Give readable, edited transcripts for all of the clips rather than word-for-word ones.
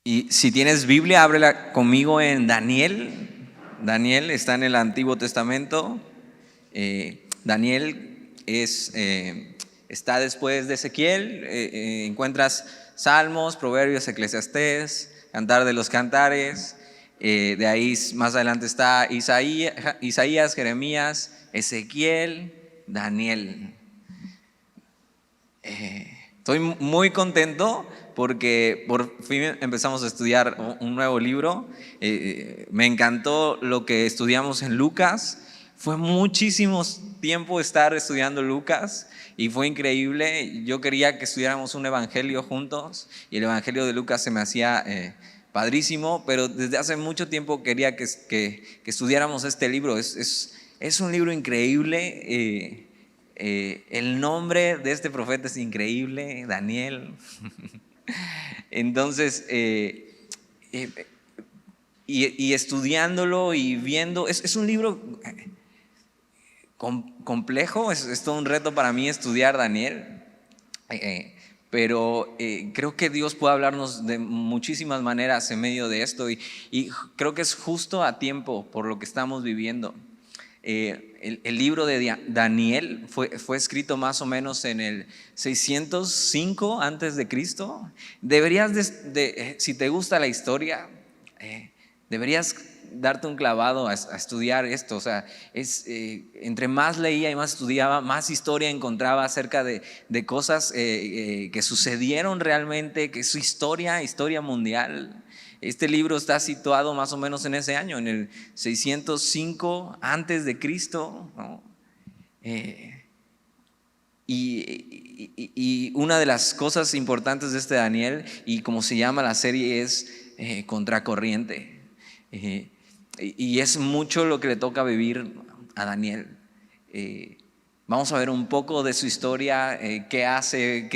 Y si tienes Biblia, ábrela conmigo en Daniel. Daniel está en el Antiguo Testamento. Daniel está después de Ezequiel. Encuentras Salmos, Proverbios, Eclesiastés, Cantar de los Cantares. De ahí más adelante está Isaías, Jeremías, Ezequiel, Daniel. Estoy muy contento porque por fin empezamos a estudiar un nuevo libro. Me encantó lo que estudiamos en Lucas. Fue muchísimo tiempo estar estudiando Lucas y fue increíble. Yo quería que estudiáramos un evangelio juntos y el evangelio de Lucas se me hacía padrísimo, pero desde hace mucho tiempo quería que estudiáramos este libro. Es un libro increíble. El nombre de este profeta es increíble, Daniel. Entonces, y estudiándolo y viendo, es un libro complejo, es todo un reto para mí estudiar Daniel. Pero creo que Dios puede hablarnos de muchísimas maneras en medio de esto y creo que es justo a tiempo por lo que estamos viviendo. El libro de Daniel fue escrito más o menos en el 605 antes de Cristo. Deberías, si te gusta la historia, deberías darte un clavado a estudiar esto. O sea, entre más leía y más estudiaba, más historia encontraba acerca de cosas que sucedieron realmente, que es su historia mundial. Este libro está situado más o menos en ese año, en el 605 antes de Cristo, ¿no? Y una de las cosas importantes de este Daniel, y como se llama la serie, es Contracorriente. Y es mucho lo que le toca vivir a Daniel. Vamos a ver un poco de su historia, qué hace,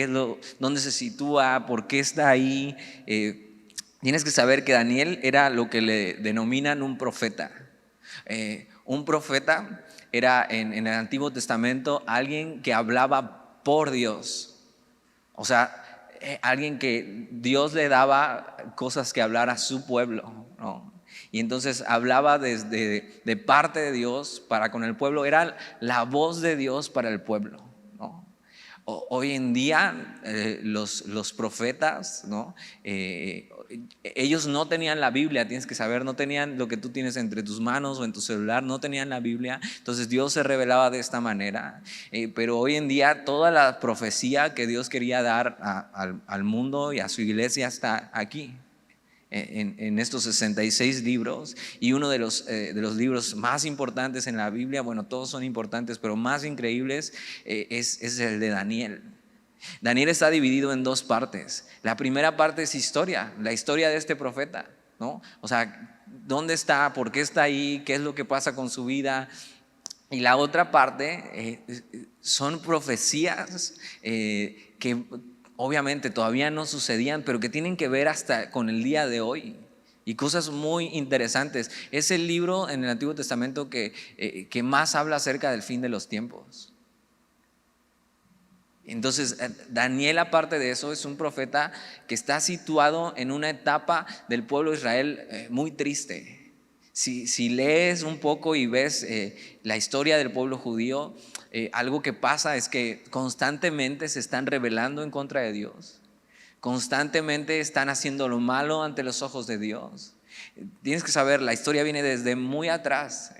dónde se sitúa, por qué está ahí. Tienes que saber que Daniel era lo que le denominan un profeta. Un profeta era en el Antiguo Testamento alguien que hablaba por Dios. O sea, alguien que Dios le daba cosas que hablar a su pueblo, ¿no? Y entonces hablaba de parte de Dios para con el pueblo, era la voz de Dios para el pueblo, ¿no? Hoy en día los profetas, ¿no? Ellos no tenían la Biblia, tienes que saber, no tenían lo que tú tienes entre tus manos o en tu celular, no tenían la Biblia. Entonces Dios se revelaba de esta manera. Pero hoy en día toda la profecía que Dios quería dar al mundo y a su iglesia está aquí. En estos 66 libros, y uno de los libros más importantes en la Biblia, bueno, todos son importantes, pero más increíbles, es el de Daniel. Daniel está dividido en dos partes. La primera parte es historia, la historia de este profeta, ¿no? O sea, ¿dónde está? ¿Por qué está ahí? ¿Qué es lo que pasa con su vida? Y la otra parte son profecías que obviamente todavía no sucedían, pero que tienen que ver hasta con el día de hoy. Y cosas muy interesantes. Es el libro en el Antiguo Testamento que más habla acerca del fin de los tiempos. Entonces, Daniel, aparte de eso, es un profeta que está situado en una etapa del pueblo de Israel muy triste. Si lees un poco y ves la historia del pueblo judío, algo que pasa es que constantemente se están rebelando en contra de Dios. Constantemente están haciendo lo malo ante los ojos de Dios. Tienes que saber, la historia viene desde muy atrás.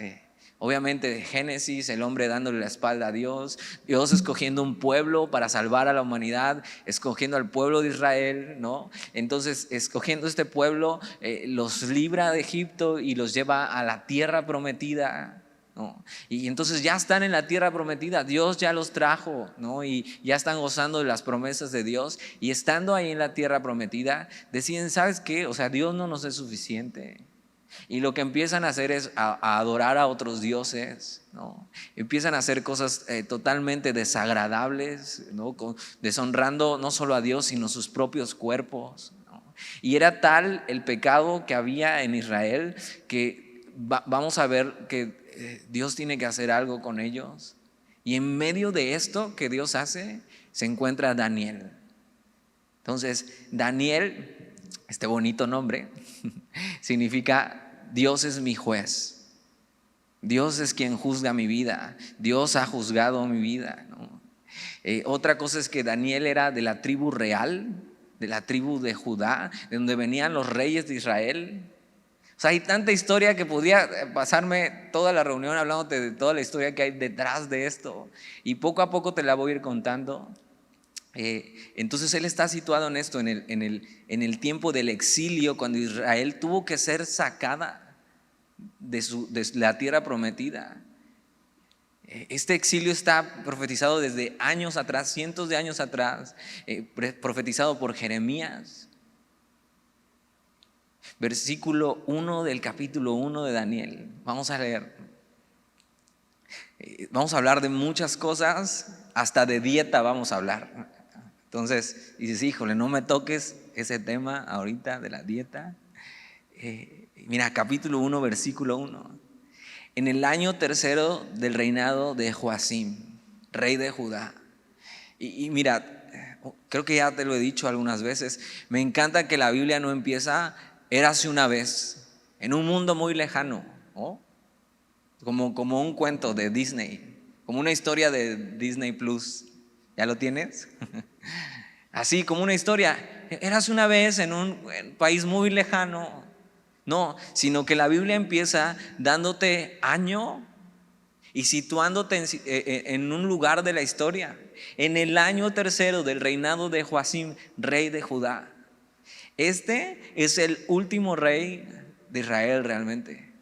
Obviamente de Génesis, el hombre dándole la espalda a Dios, Dios escogiendo un pueblo para salvar a la humanidad, escogiendo al pueblo de Israel, ¿no? Entonces, escogiendo este pueblo, los libra de Egipto y los lleva a la tierra prometida, ¿no? Y entonces ya están en la tierra prometida, Dios ya los trajo, ¿no? Y ya están gozando de las promesas de Dios, y estando ahí en la tierra prometida, deciden, ¿sabes qué? O sea, Dios no nos es suficiente. Y lo que empiezan a hacer es a adorar a otros dioses, ¿no? Empiezan a hacer cosas totalmente desagradables, ¿no? Deshonrando no solo a Dios, sino sus propios cuerpos, ¿no? Y era tal el pecado que había en Israel que vamos a ver que Dios tiene que hacer algo con ellos. Y en medio de esto que Dios hace, se encuentra Daniel. Entonces, Daniel este bonito nombre, significa Dios es mi juez. Dios es quien juzga mi vida. Dios ha juzgado mi vida, ¿no? Otra cosa es que Daniel era de la tribu real, de la tribu de Judá, de donde venían los reyes de Israel. O sea, hay tanta historia que podía pasarme toda la reunión hablándote de toda la historia que hay detrás de esto. Y poco a poco te la voy a ir contando. Entonces él está situado en esto, en el tiempo del exilio, cuando Israel tuvo que ser sacada de la tierra prometida. Este exilio está profetizado desde años atrás, cientos de años atrás, profetizado por Jeremías. Versículo 1 del capítulo 1 de Daniel. Vamos a leer. Vamos a hablar de muchas cosas, hasta de dieta vamos a hablar. Entonces dices, híjole, no me toques ese tema ahorita de la dieta. Mira, capítulo 1, versículo 1. En el año tercero del reinado de Joacim, rey de Judá. Y mira, creo que ya te lo he dicho algunas veces, me encanta que la Biblia no empieza, érase una vez, en un mundo muy lejano, ¿no? Como un cuento de Disney, como una historia de Disney Plus. ¿Ya lo tienes? Así como una historia, érase una vez en un país muy lejano. No, sino que la Biblia empieza dándote año y situándote en un lugar de la historia. En el año tercero del reinado de Joacim, rey de Judá. Este es el último rey de Israel realmente.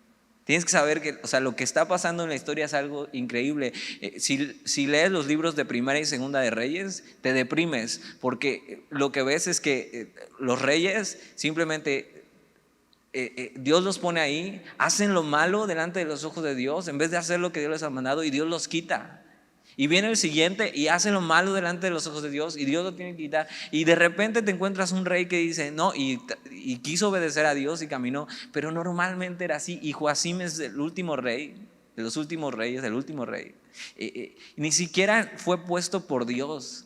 Tienes que saber que, o sea, lo que está pasando en la historia es algo increíble. Si lees los libros de Primera y Segunda de Reyes, te deprimes, porque lo que ves es que los reyes simplemente Dios los pone ahí, hacen lo malo delante de los ojos de Dios en vez de hacer lo que Dios les ha mandado, y Dios los quita. Y viene el siguiente y hace lo malo delante de los ojos de Dios y Dios lo tiene que quitar. Y de repente te encuentras un rey que dice no, y quiso obedecer a Dios y caminó, pero normalmente era así. Y Joacim es el último rey, de los últimos reyes, el último rey. Ni siquiera fue puesto por Dios.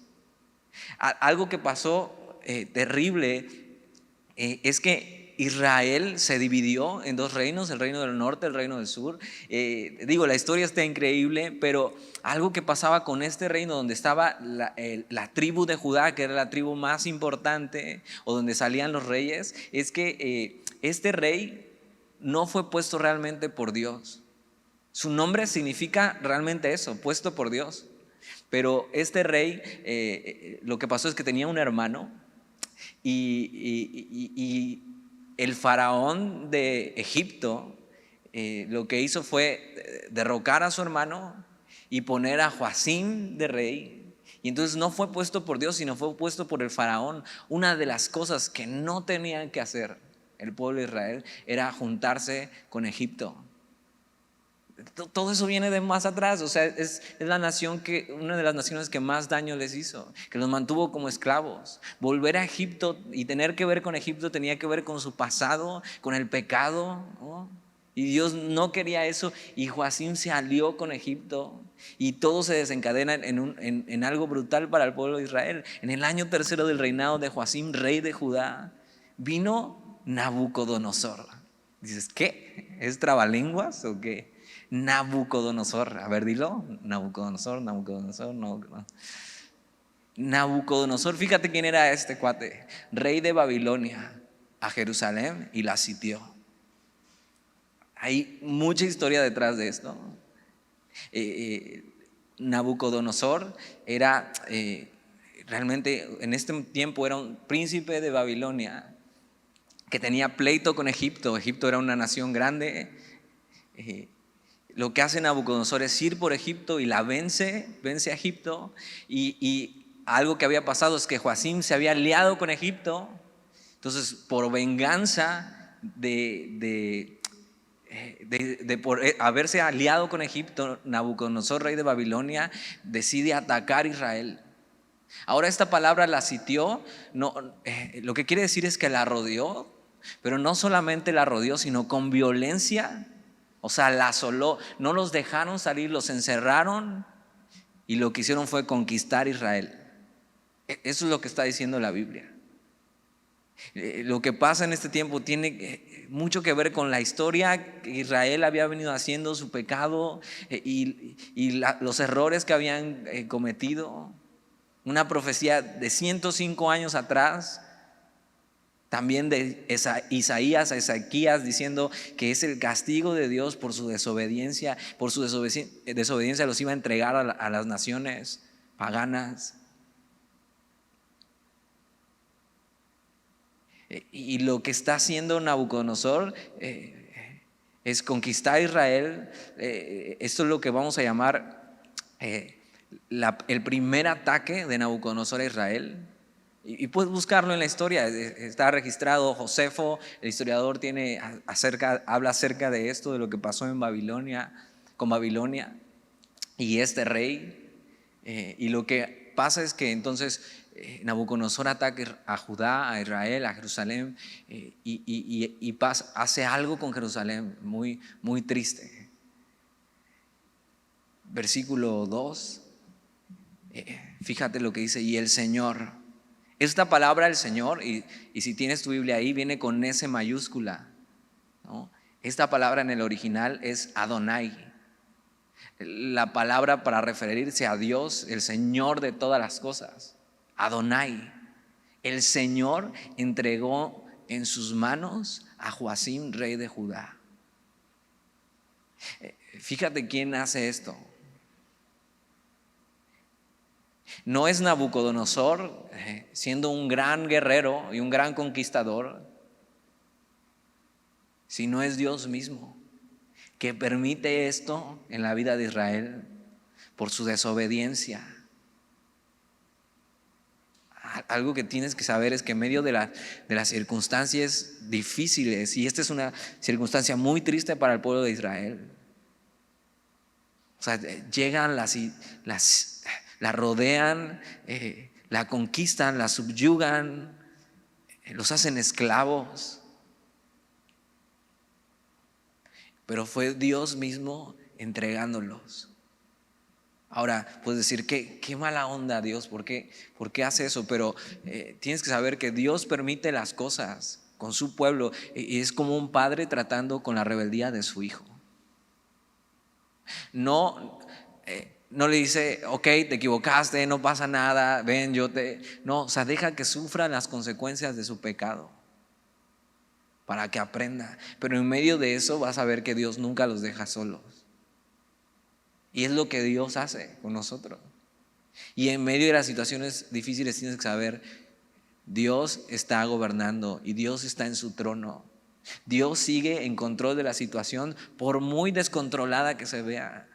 Algo que pasó terrible es que Israel se dividió en dos reinos, el reino del norte, el reino del sur. La historia está increíble, pero algo que pasaba con este reino donde estaba la tribu de Judá, que era la tribu más importante, o donde salían los reyes, es que este rey no fue puesto realmente por Dios. Su nombre significa realmente eso, puesto por Dios. Pero este rey, lo que pasó es que tenía un hermano y el faraón de Egipto lo que hizo fue derrocar a su hermano y poner a Joacim de rey. Y entonces no fue puesto por Dios, sino fue puesto por el faraón. Una de las cosas que no tenían que hacer el pueblo de Israel era juntarse con Egipto. Todo eso viene de más atrás. O sea, es la nación una de las naciones que más daño les hizo, que los mantuvo como esclavos. Volver a Egipto y tener que ver con Egipto tenía que ver con su pasado, con el pecado, ¿no? Y Dios no quería eso, y Joacim se alió con Egipto y todo se desencadena en algo brutal para el pueblo de Israel. En el año tercero del reinado de Joacim, rey de Judá, vino Nabucodonosor. Dices, ¿qué? ¿Es trabalenguas o qué? Nabucodonosor, a ver, dilo. Nabucodonosor, fíjate quién era este cuate, rey de Babilonia, a Jerusalén, y la sitió. Hay mucha historia detrás de esto. Nabucodonosor era realmente, en este tiempo era un príncipe de Babilonia que tenía pleito con Egipto. Egipto era una nación grande. Lo que hace Nabucodonosor es ir por Egipto y la vence a Egipto. Y algo que había pasado es que Joacim se había aliado con Egipto. Entonces, por venganza por haberse aliado con Egipto, Nabucodonosor, rey de Babilonia, decide atacar Israel. Ahora, esta palabra la sitió, lo que quiere decir es que la rodeó, pero no solamente la rodeó, sino con violencia. O sea, la asoló, no los dejaron salir, los encerraron y lo que hicieron fue conquistar Israel. Eso es lo que está diciendo la Biblia. Lo que pasa en este tiempo tiene mucho que ver con la historia que Israel había venido haciendo, su pecado y los errores que habían cometido. Una profecía de 105 años atrás, también de Isaías a Ezequías, diciendo que es el castigo de Dios por su desobediencia. Por su desobediencia los iba a entregar a las naciones paganas. Y lo que está haciendo Nabucodonosor es conquistar a Israel. Esto es lo que vamos a llamar el primer ataque de Nabucodonosor a Israel. Y puedes buscarlo en la historia, está registrado. Josefo, el historiador, habla acerca de esto, de lo que pasó en Babilonia, con Babilonia y este rey. Y lo que pasa es que entonces Nabucodonosor ataca a Judá, a Israel, a Jerusalén, hace algo con Jerusalén muy, muy triste. Versículo 2, fíjate lo que dice: y el Señor. Esta palabra el Señor, y si tienes tu Biblia ahí, viene con S mayúscula, ¿no? Esta palabra en el original es Adonai, la palabra para referirse a Dios, el Señor de todas las cosas. Adonai. El Señor entregó en sus manos a Joacim, rey de Judá. Fíjate quién hace esto. No es Nabucodonosor siendo un gran guerrero y un gran conquistador, sino es Dios mismo, que permite esto en la vida de Israel por su desobediencia. Algo que tienes que saber es que en medio de las circunstancias difíciles, y esta es una circunstancia muy triste para el pueblo de Israel, o sea, llegan la rodean, la conquistan, la subyugan, los hacen esclavos. Pero fue Dios mismo entregándolos. Ahora, puedes decir, qué mala onda Dios, ¿por qué hace eso? Pero tienes que saber que Dios permite las cosas con su pueblo, y es como un padre tratando con la rebeldía de su hijo. No le dice, ok, te equivocaste, no pasa nada, ven, No, o sea, deja que sufra las consecuencias de su pecado para que aprenda. Pero en medio de eso vas a ver que Dios nunca los deja solos. Y es lo que Dios hace con nosotros. Y en medio de las situaciones difíciles tienes que saber, Dios está gobernando y Dios está en su trono. Dios sigue en control de la situación, por muy descontrolada que se vea.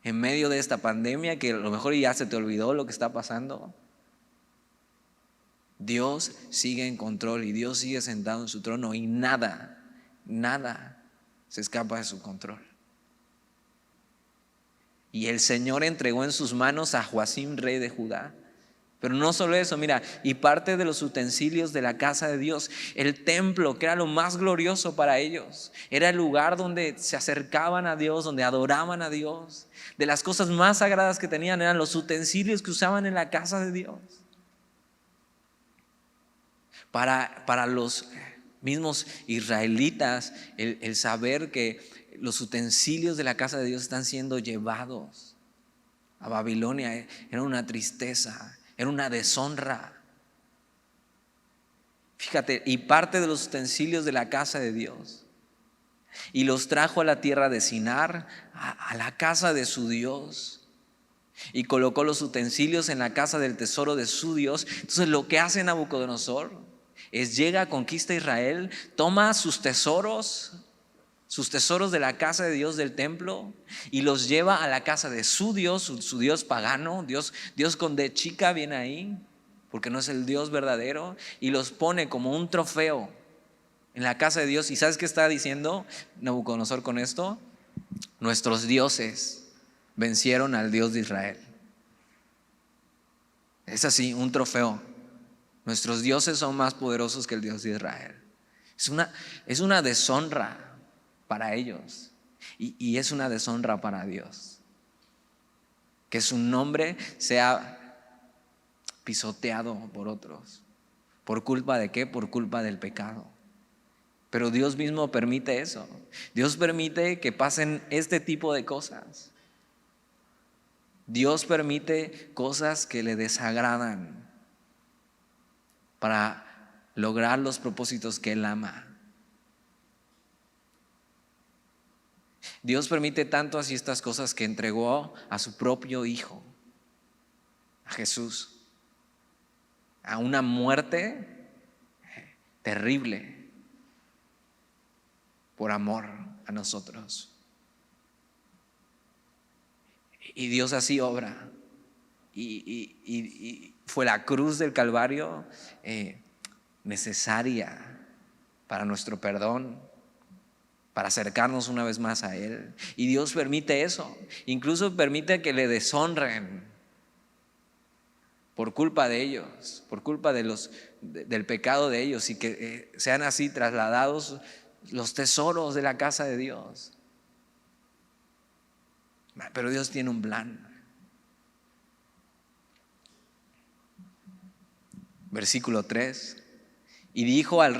En medio de esta pandemia, que a lo mejor ya se te olvidó lo que está pasando, Dios sigue en control y Dios sigue sentado en su trono, y nada se escapa de su control. Y el Señor entregó en sus manos a Joacim, rey de Judá. Pero no solo eso, mira, y parte de los utensilios de la casa de Dios, el templo, que era lo más glorioso para ellos, era el lugar donde se acercaban a Dios, donde adoraban a Dios. De las cosas más sagradas que tenían eran los utensilios que usaban en la casa de Dios. Para los mismos israelitas, el saber que los utensilios de la casa de Dios están siendo llevados a Babilonia era una tristeza, era una deshonra. Fíjate, y parte de los utensilios de la casa de Dios, y los trajo a la tierra de Sinar, a la casa de su Dios, y colocó los utensilios en la casa del tesoro de su Dios. Entonces lo que hace Nabucodonosor es llega, conquista Israel, toma sus tesoros de la casa de Dios, del templo, y los lleva a la casa de su Dios, su Dios pagano, Dios con D chica viene ahí, porque no es el Dios verdadero, y los pone como un trofeo en la casa de Dios. ¿Y sabes qué está diciendo Nabucodonosor con esto? Nuestros dioses vencieron al Dios de Israel. Es así, un trofeo. Nuestros dioses son más poderosos que el Dios de Israel. Es una deshonra para ellos, y es una deshonra para Dios que su nombre sea pisoteado por otros, ¿Por culpa de qué? Por culpa del pecado. Pero Dios mismo permite eso. Dios permite que pasen este tipo de cosas. Dios permite cosas que le desagradan para lograr los propósitos que Él ama. Dios permite tanto así estas cosas que entregó a su propio Hijo, a Jesús, a una muerte terrible por amor a nosotros. Y Dios así obra. Y fue la cruz del Calvario necesaria para nuestro perdón, para acercarnos una vez más a Él. Y Dios permite eso. Incluso permite que le deshonren por culpa de ellos, por culpa del pecado de ellos, y que sean así trasladados los tesoros de la casa de Dios. Pero Dios tiene un plan. Versículo 3. Y dijo el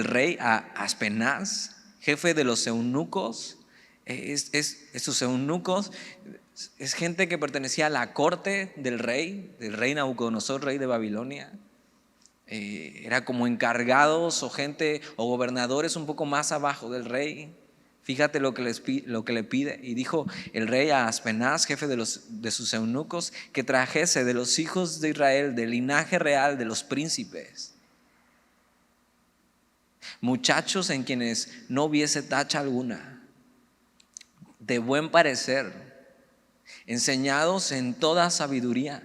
rey a Aspenaz, jefe de los eunucos. Estos eunucos es gente que pertenecía a la corte del rey Nabucodonosor, rey de Babilonia. Era como encargados o gente o gobernadores un poco más abajo del rey. Fíjate lo que le pide. Y dijo el rey a Aspenaz, jefe de sus eunucos, que trajese de los hijos de Israel, del linaje real de los príncipes, muchachos en quienes no hubiese tacha alguna, de buen parecer, enseñados en toda sabiduría,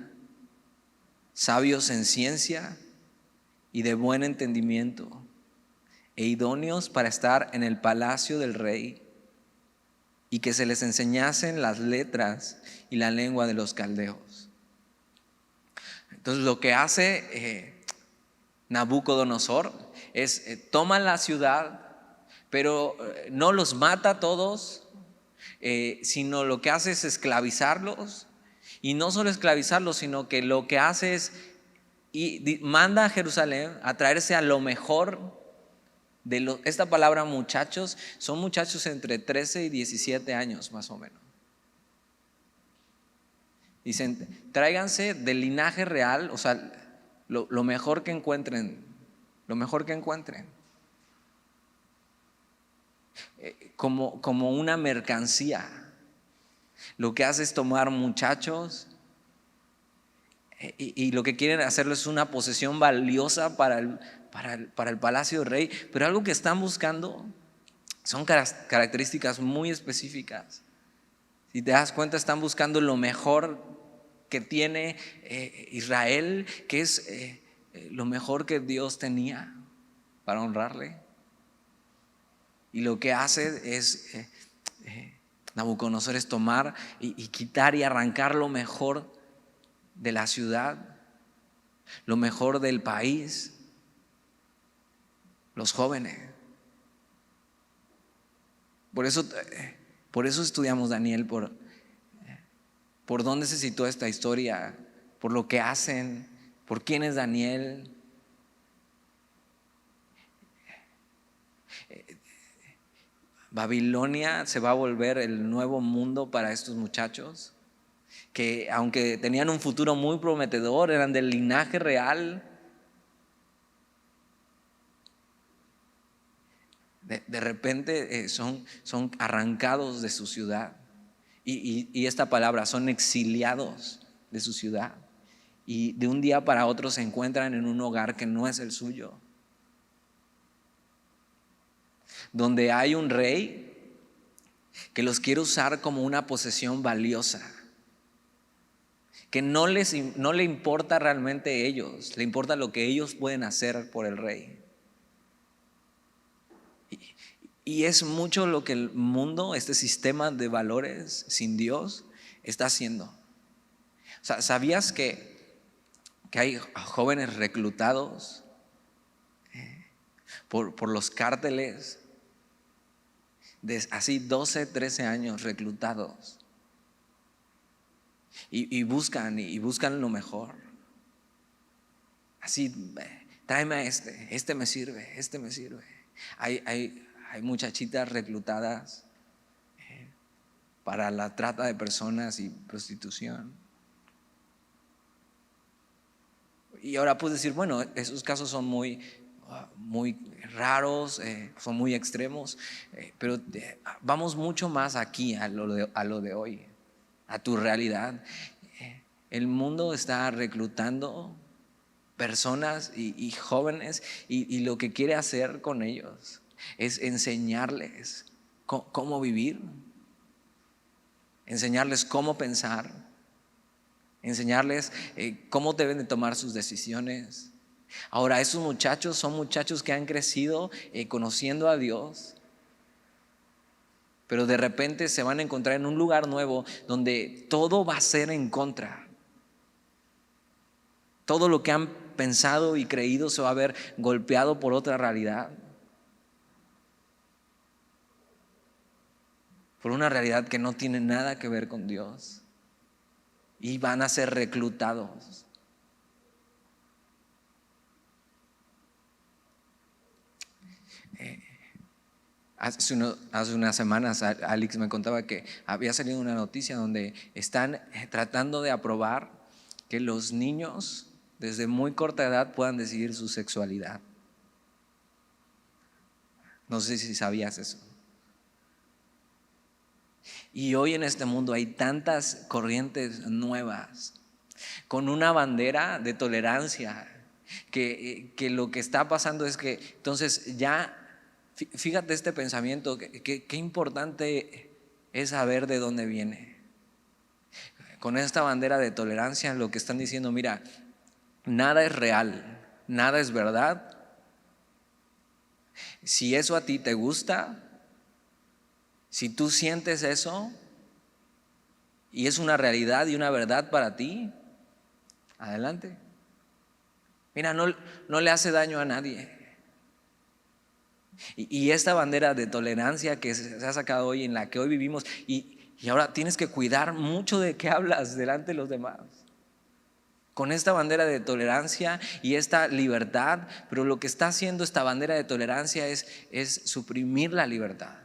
sabios en ciencia y de buen entendimiento, e idóneos para estar en el palacio del rey, y que se les enseñasen las letras y la lengua de los caldeos. Entonces lo que hace Nabucodonosor es toma la ciudad, pero no los mata a todos, sino lo que hace es esclavizarlos. Y no solo esclavizarlos, sino que lo que hace es manda a Jerusalén a traerse a lo mejor esta palabra muchachos, son muchachos entre 13 y 17 años más o menos. Dicen, tráiganse del linaje real, o sea, lo mejor que encuentren, lo mejor que encuentren. Como una mercancía. Lo que hace es tomar muchachos y lo que quieren hacerlo es una posesión valiosa para el palacio del rey. Pero algo que están buscando son características muy específicas. Si te das cuenta, están buscando lo mejor que tiene Israel, que es lo mejor que Dios tenía para honrarle. Y lo que hace es Nabucodonosor es tomar y quitar y arrancar lo mejor de la ciudad, lo mejor del país, los jóvenes. Por eso estudiamos Daniel, por dónde se sitúa esta historia, por lo que hacen, por quién es Daniel. Babilonia se va a volver el nuevo mundo para estos muchachos, que aunque tenían un futuro muy prometedor, eran del linaje real. De repente son arrancados de su ciudad. Y esta palabra, son exiliados de su ciudad. Y de un día para otro se encuentran en un hogar que no es el suyo, donde hay un rey que los quiere usar como una posesión valiosa, que no le importa realmente a ellos, le importa lo que ellos pueden hacer por el rey. Y es mucho lo que el mundo, este sistema de valores sin Dios, está haciendo. O sea, ¿sabías que hay jóvenes reclutados por los cárteles de así 12, 13 años reclutados? Y buscan lo mejor. Así, tráeme a este me sirve, este me sirve. Hay muchachitas reclutadas para la trata de personas y prostitución. Y ahora puedes decir, bueno, esos casos son muy raros, son muy extremos, pero vamos mucho más aquí a lo de hoy, a tu realidad. El mundo está reclutando personas y jóvenes, y lo que quiere hacer con ellos es enseñarles cómo vivir, enseñarles cómo pensar, enseñarles cómo deben de tomar sus decisiones. Ahora, esos muchachos son muchachos que han crecido conociendo a Dios, pero de repente se van a encontrar en un lugar nuevo donde todo va a ser en contra. Todo lo que han pensado y creído se va a ver golpeado por otra realidad, por una realidad que no tiene nada que ver con Dios, y van a ser reclutados. Hace unas semanas Alex me contaba que había salido una noticia donde están tratando de aprobar que los niños desde muy corta edad puedan decidir su sexualidad. No sé si sabías eso. Y hoy en este mundo hay tantas corrientes nuevas con una bandera de tolerancia que lo que está pasando es que entonces ya, fíjate este pensamiento, qué importante es saber de dónde viene. Con esta bandera de tolerancia lo que están diciendo, mira, nada es real, nada es verdad. Si eso a ti te gusta, si tú sientes eso y es una realidad y una verdad para ti, adelante. Mira, no le hace daño a nadie. Y esta bandera de tolerancia que se ha sacado hoy, en la que hoy vivimos, y ahora tienes que cuidar mucho de qué hablas delante de los demás. Con esta bandera de tolerancia y esta libertad, pero lo que está haciendo esta bandera de tolerancia es suprimir la libertad.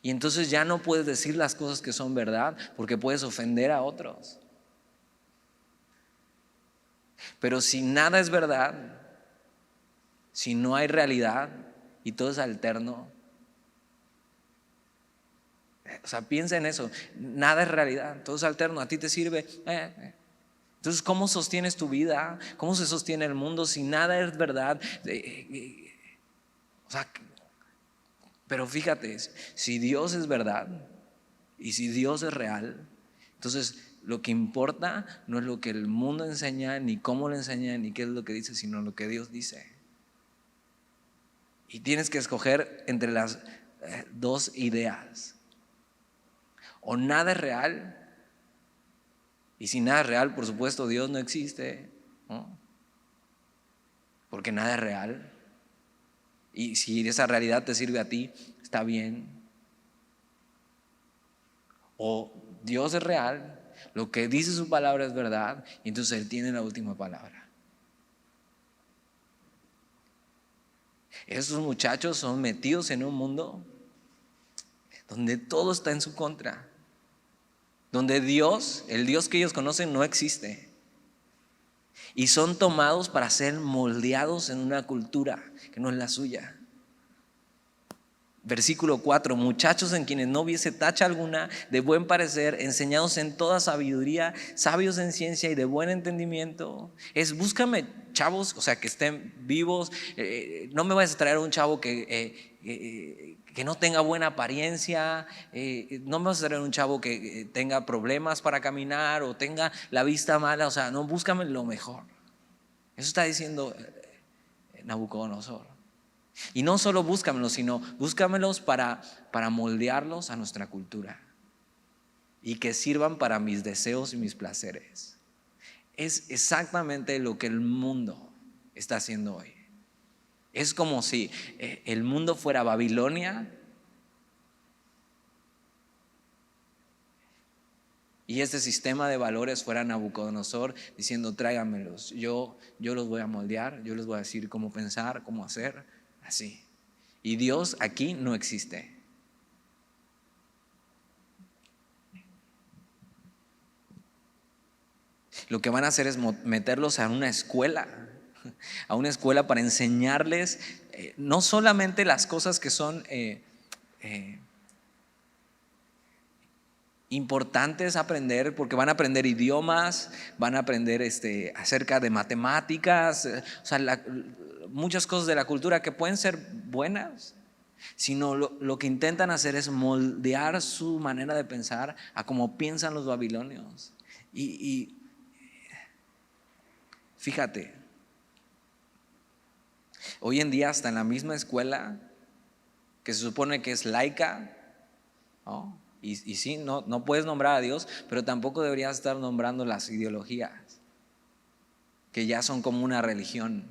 Y entonces ya no puedes decir las cosas que son verdad porque puedes ofender a otros. Pero si nada es verdad, si no hay realidad y todo es alterno, o sea, piensa en eso, nada es realidad, todo es alterno, a ti te sirve. Entonces, ¿cómo sostienes tu vida? ¿Cómo se sostiene el mundo si nada es verdad? O sea, pero fíjate, si Dios es verdad y si Dios es real, entonces lo que importa no es lo que el mundo enseña, ni cómo lo enseña, ni qué es lo que dice, sino lo que Dios dice. Y tienes que escoger entre las dos ideas. O nada es real, y si nada es real, por supuesto Dios no existe, ¿no? Porque nada es real. Y si esa realidad te sirve a ti, está bien. O Dios es real, lo que dice su palabra es verdad, y entonces Él tiene la última palabra. Esos muchachos son metidos en un mundo donde todo está en su contra, donde Dios, el Dios que ellos conocen, no existe, y son tomados para ser moldeados en una cultura que no es la suya. Versículo 4: muchachos en quienes no hubiese tacha alguna, de buen parecer, enseñados en toda sabiduría, sabios en ciencia y de buen entendimiento. Búscame chavos, o sea, que estén vivos. No me vayas a traer un chavo que no tenga buena apariencia. No me vas a traer un chavo que tenga problemas para caminar o tenga la vista mala. O sea, no, búscame lo mejor. Eso está diciendo Nabucodonosor. Y no solo búscamelos, sino búscamelos para moldearlos a nuestra cultura y que sirvan para mis deseos y mis placeres. Es exactamente lo que el mundo está haciendo hoy. Es como si el mundo fuera Babilonia y este sistema de valores fuera Nabucodonosor diciendo: tráigamelos, yo los voy a moldear, yo les voy a decir cómo pensar, cómo hacer, así. Y Dios aquí no existe. Lo que van a hacer es meterlos a una escuela para enseñarles no solamente las cosas que son importantes aprender, porque van a aprender idiomas, van a aprender acerca de matemáticas, o sea, muchas cosas de la cultura que pueden ser buenas, sino lo que intentan hacer es moldear su manera de pensar a cómo piensan los babilonios. Y fíjate, hoy en día hasta en la misma escuela, que se supone que es laica, ¿no? Y sí, no puedes nombrar a Dios, pero tampoco deberías estar nombrando las ideologías, que ya son como una religión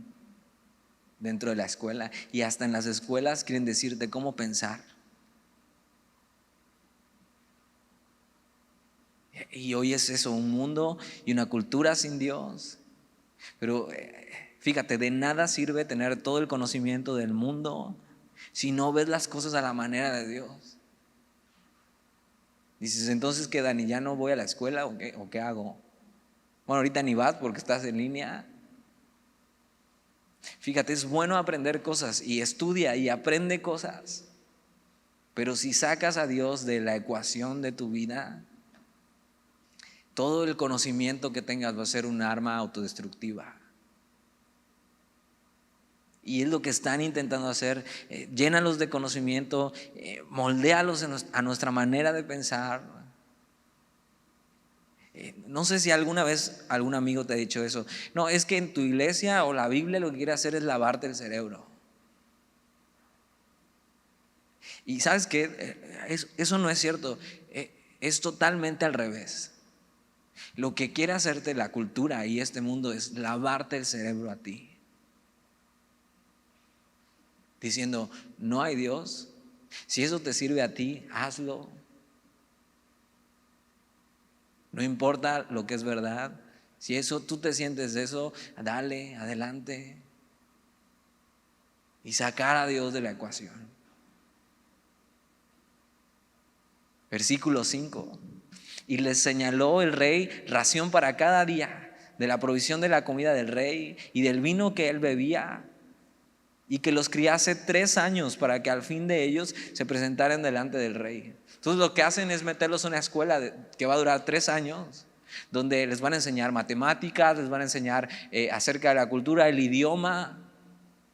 dentro de la escuela. Y hasta en las escuelas quieren decirte cómo pensar. Y hoy es eso, un mundo y una cultura sin Dios. Pero fíjate, de nada sirve tener todo el conocimiento del mundo si no ves las cosas a la manera de Dios. Dices: entonces, ¿qué, Dani? ¿Ya no voy a la escuela o qué hago? Bueno, ahorita ni vas porque estás en línea. Fíjate, es bueno aprender cosas y estudia y aprende cosas, pero si sacas a Dios de la ecuación de tu vida, todo el conocimiento que tengas va a ser un arma autodestructiva. Y es lo que están intentando hacer: llénalos de conocimiento, moldéalos a nuestra manera de pensar. No sé si alguna vez algún amigo te ha dicho eso. No, es que en tu iglesia o la Biblia lo que quiere hacer es lavarte el cerebro. Y ¿sabes qué? Eso no es cierto. Es totalmente al revés. Lo que quiere hacerte la cultura y este mundo es lavarte el cerebro a ti, diciendo: no hay Dios. Si eso te sirve a ti, hazlo. No importa lo que es verdad. Si eso tú te sientes de eso, dale, adelante. Y sacar a Dios de la ecuación. Versículo 5. Y les señaló el rey ración para cada día, de la provisión de la comida del rey y del vino que él bebía, y que los criase 3 años para que al fin de ellos se presentaran delante del rey. Entonces lo que hacen es meterlos a una escuela que va a durar 3 años, donde les van a enseñar matemáticas, les van a enseñar acerca de la cultura, el idioma,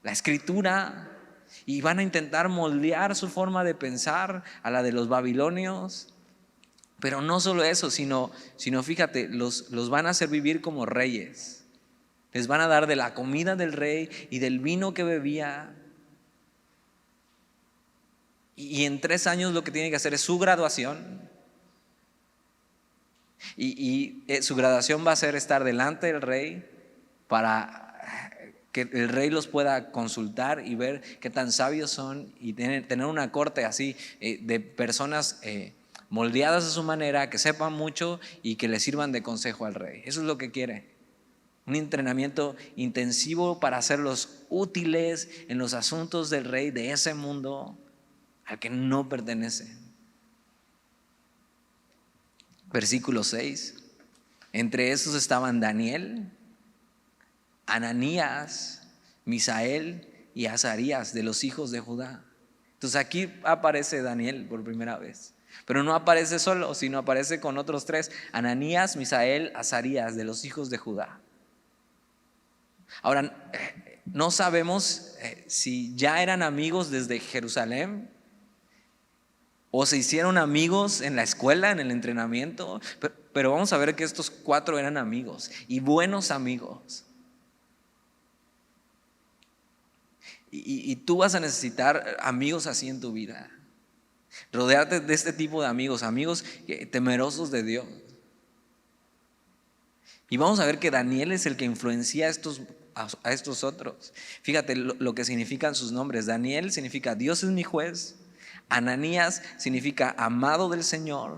la escritura, y van a intentar moldear su forma de pensar a la de los babilonios. Pero no solo eso, sino fíjate, los van a hacer vivir como reyes. Les van a dar de la comida del rey y del vino que bebía. Y en 3 años lo que tiene que hacer es su graduación. Y su graduación va a ser estar delante del rey para que el rey los pueda consultar y ver qué tan sabios son, y tener una corte así de personas moldeadas a su manera, que sepan mucho y que le sirvan de consejo al rey. Eso es lo que quiere. Un entrenamiento intensivo para hacerlos útiles en los asuntos del rey de ese mundo al que no pertenece. Versículo 6. Entre esos estaban Daniel, Ananías, Misael y Azarías, de los hijos de Judá. Entonces aquí aparece Daniel por primera vez, pero no aparece solo, sino aparece con otros 3: Ananías, Misael, Azarías, de los hijos de Judá. Ahora, no sabemos si ya eran amigos desde Jerusalén o se hicieron amigos en la escuela, en el entrenamiento, pero vamos a ver que estos 4 eran amigos y buenos amigos. Y tú vas a necesitar amigos así en tu vida. Rodearte de este tipo de amigos temerosos de Dios. Y vamos a ver que Daniel es el que influencia a estos otros. Fíjate lo que significan sus nombres. Daniel significa Dios es mi juez. Ananías significa amado del Señor.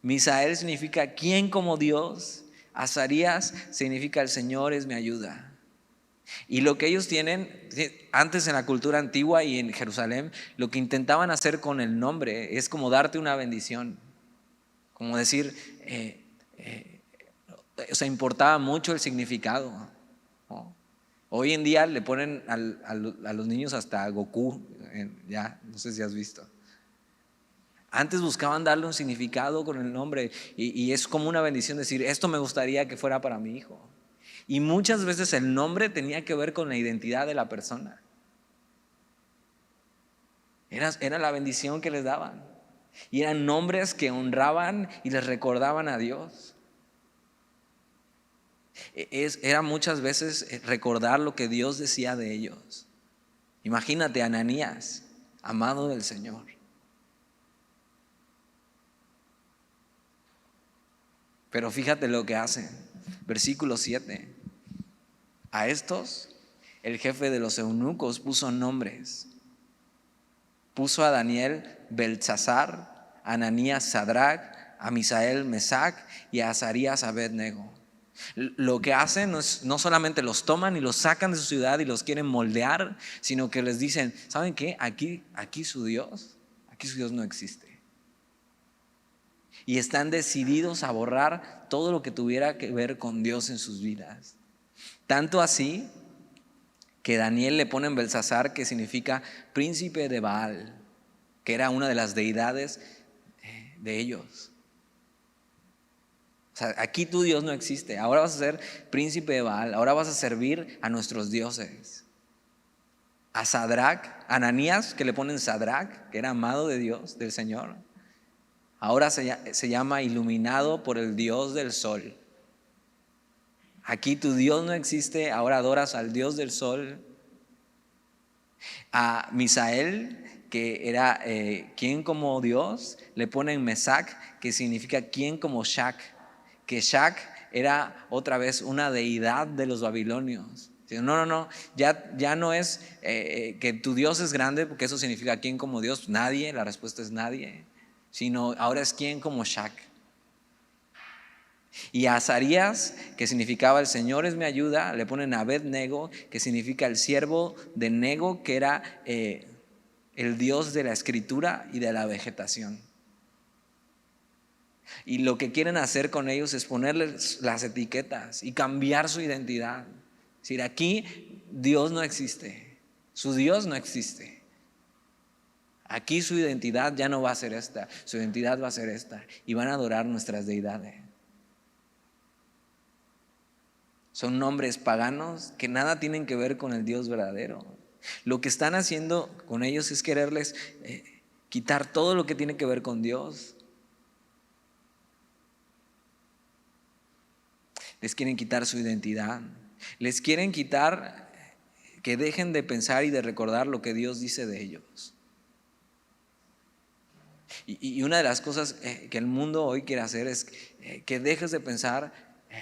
Misael significa ¿quién como Dios? Azarías significa el Señor es mi ayuda. Y lo que ellos tienen, antes en la cultura antigua y en Jerusalén, lo que intentaban hacer con el nombre es como darte una bendición. Como decir, o sea, importaba mucho el significado, ¿no? Hoy en día le ponen a los niños hasta Goku, ya, no sé si has visto. Antes buscaban darle un significado con el nombre y es como una bendición decir, esto me gustaría que fuera para mi hijo. Y muchas veces el nombre tenía que ver con la identidad de la persona. Era la bendición que les daban. Y eran nombres que honraban y les recordaban a Dios. Era muchas veces recordar lo que Dios decía de ellos. Imagínate, Ananías, amado del Señor. Pero fíjate lo que hace. Versículo 7. A estos, el jefe de los eunucos puso nombres. Puso a Daniel Beltsasar, a Ananías Sadrach, a Misael Mesac y a Azarías Abednego. Lo que hacen no solamente los toman y los sacan de su ciudad y los quieren moldear, sino que les dicen, ¿saben qué? Aquí su Dios no existe. Y están decididos a borrar todo lo que tuviera que ver con Dios en sus vidas. Tanto así que Daniel le pone en Beltsasar, que significa príncipe de Baal, que era una de las deidades de ellos. O sea, aquí tu Dios no existe. Ahora vas a ser príncipe de Baal. Ahora vas a servir a nuestros dioses. A Sadrach, Ananías, que le ponen Sadrach, que era amado de Dios, del Señor. Ahora se llama iluminado por el Dios del sol. Aquí tu Dios no existe. Ahora adoras al Dios del sol. A Misael, que era quien como Dios, le ponen Mesac, que significa quien como Shak. Que Shak era otra vez una deidad de los babilonios. No, ya no es que tu Dios es grande, porque eso significa quién como Dios, nadie, la respuesta es nadie, sino ahora es quién como Shak. Y a Azarías, que significaba el Señor es mi ayuda, le ponen Abednego, que significa el siervo de Nego, que era el Dios de la escritura y de la vegetación. Y lo que quieren hacer con ellos es ponerles las etiquetas y cambiar su identidad. Es decir, aquí Dios no existe, su Dios no existe. Aquí su identidad ya no va a ser esta, su identidad va a ser esta. Y van a adorar nuestras deidades. Son nombres paganos que nada tienen que ver con el Dios verdadero. Lo que están haciendo con ellos es quererles quitar todo lo que tiene que ver con Dios. Les quieren quitar su identidad. Les quieren quitar que dejen de pensar y de recordar lo que Dios dice de ellos. Y una de las cosas que el mundo hoy quiere hacer es que dejes de pensar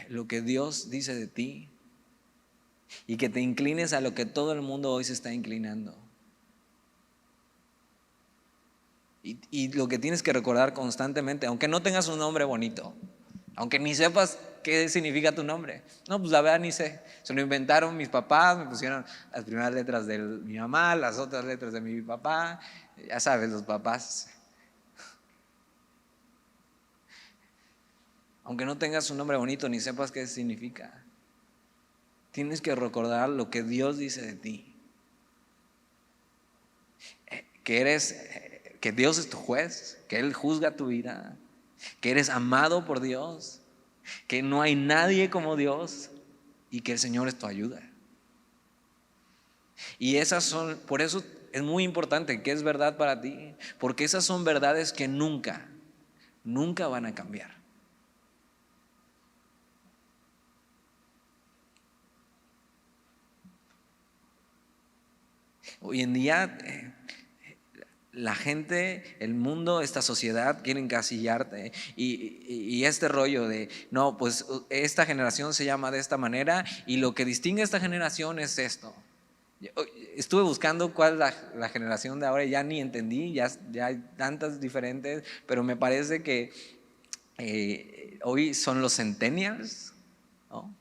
lo que Dios dice de ti y que te inclines a lo que todo el mundo hoy se está inclinando. Y lo que tienes que recordar constantemente, aunque no tengas un nombre bonito, aunque ni sepas qué significa tu nombre, no, pues la verdad ni sé, se lo inventaron mis papás, me pusieron las primeras letras de mi mamá, las otras letras de mi papá, ya sabes, los papás. Aunque no tengas un nombre bonito ni sepas qué significa, tienes que recordar lo que Dios dice de ti. Que Dios es tu juez, que Él juzga tu vida, que eres amado por Dios, que no hay nadie como Dios y que el Señor es tu ayuda. Y por eso es muy importante que es verdad para ti, porque esas son verdades que nunca van a cambiar. Hoy en día la gente, el mundo, esta sociedad quiere encasillarte y este rollo de no, pues esta generación se llama de esta manera y lo que distingue a esta generación es esto. Estuve buscando cuál es la generación de ahora y ya ni entendí, ya hay tantas diferentes, pero me parece que hoy son los centennials, ¿no?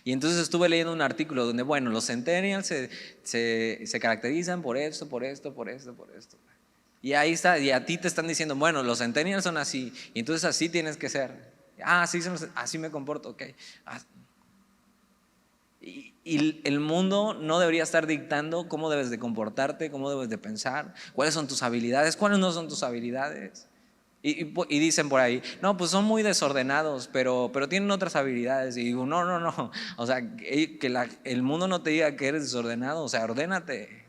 Y entonces estuve leyendo un artículo donde, bueno, los centennials se caracterizan por esto, por esto, por esto, por esto. Y ahí está, y a ti te están diciendo, bueno, los centennials son así, y entonces así tienes que ser. Sí, así me comporto, ok. Y el mundo no debería estar dictando cómo debes de comportarte, cómo debes de pensar, cuáles son tus habilidades, cuáles no son tus habilidades. Y dicen por ahí, no, pues son muy desordenados, pero tienen otras habilidades. Y digo, no, no, no. O sea, el mundo no te diga que eres desordenado, o sea, ordénate,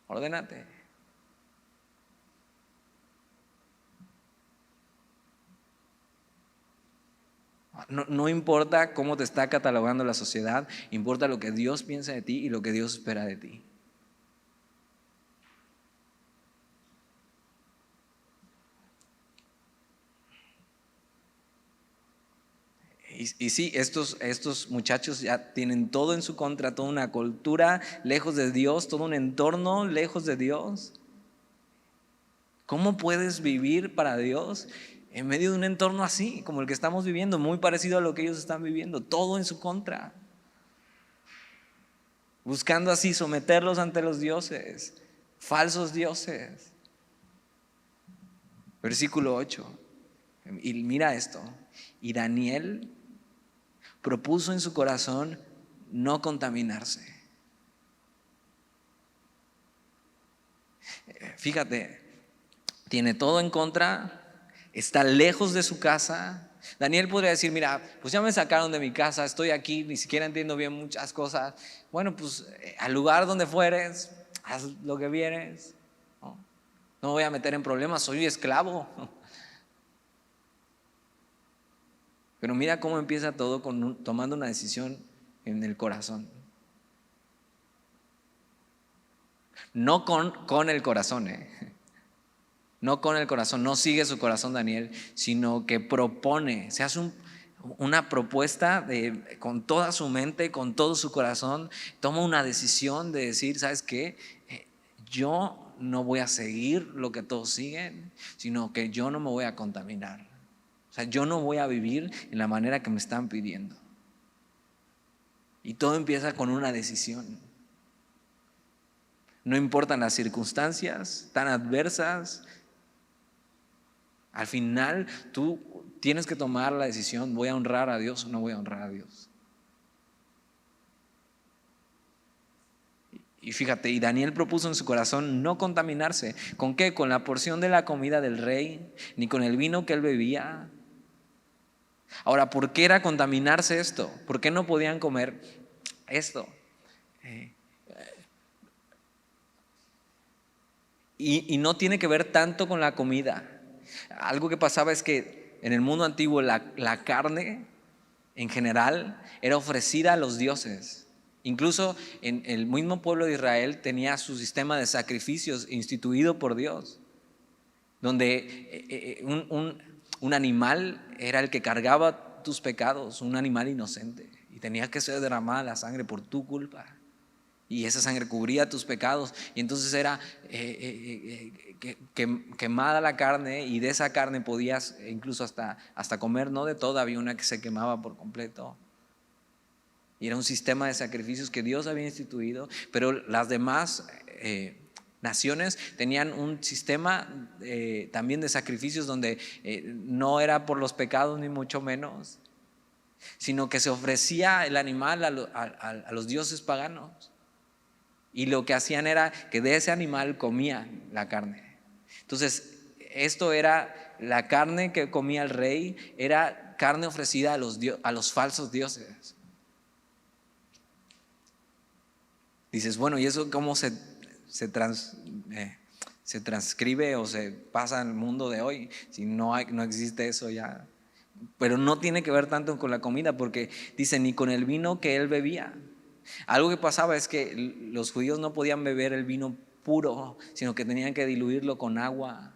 ordénate. No, no importa cómo te está catalogando la sociedad, importa lo que Dios piensa de ti y lo que Dios espera de ti. Y sí, estos muchachos ya tienen todo en su contra, toda una cultura lejos de Dios, todo un entorno lejos de Dios. ¿Cómo puedes vivir para Dios en medio de un entorno así, como el que estamos viviendo, muy parecido a lo que ellos están viviendo, todo en su contra? Buscando así someterlos ante los dioses, falsos dioses. Versículo 8. Y mira esto. Y Daniel propuso en su corazón no contaminarse. Fíjate, tiene todo en contra, está lejos de su casa. Daniel podría decir, mira, pues ya me sacaron de mi casa, estoy aquí, ni siquiera entiendo bien muchas cosas. Bueno, pues al lugar donde fueres, haz lo que vienes. No me voy a meter en problemas, soy esclavo. Pero mira cómo empieza todo tomando una decisión en el corazón. No con el corazón, no con el corazón, no sigue su corazón Daniel, sino que propone, se hace una propuesta con toda su mente, con todo su corazón, toma una decisión de decir, ¿sabes qué? Yo no voy a seguir lo que todos siguen, sino que yo no me voy a contaminar. O sea, yo no voy a vivir en la manera que me están pidiendo. Y todo empieza con una decisión. No importan las circunstancias tan adversas, al final tú tienes que tomar la decisión, ¿voy a honrar a Dios o no voy a honrar a Dios? Y fíjate, y Daniel propuso en su corazón no contaminarse. ¿Con qué? Con la porción de la comida del rey, ni con el vino que él bebía. Ahora, ¿por qué era contaminarse esto? ¿Por qué no podían comer esto? Y no tiene que ver tanto con la comida. Algo que pasaba es que en el mundo antiguo la carne en general era ofrecida a los dioses. Incluso en el mismo pueblo de Israel tenía su sistema de sacrificios instituido por Dios, donde un animal era el que cargaba tus pecados, un animal inocente, y tenía que ser derramada la sangre por tu culpa. Y esa sangre cubría tus pecados. Y entonces era quemada la carne, y de esa carne podías incluso hasta comer, no de toda, había una que se quemaba por completo. Y era un sistema de sacrificios que Dios había instituido, pero las demás naciones tenían un sistema también de sacrificios donde no era por los pecados ni mucho menos, sino que se ofrecía el animal a los dioses paganos. Y lo que hacían era que de ese animal comían la carne. Entonces, esto era la carne que comía el rey, era carne ofrecida a los falsos dioses. Dices, bueno, ¿y eso cómo se transcribe o se pasa al mundo de hoy? Si no existe eso ya. Pero no tiene que ver tanto con la comida, porque dice, ni con el vino que él bebía. Algo que pasaba es que los judíos no podían beber el vino puro, sino que tenían que diluirlo con agua,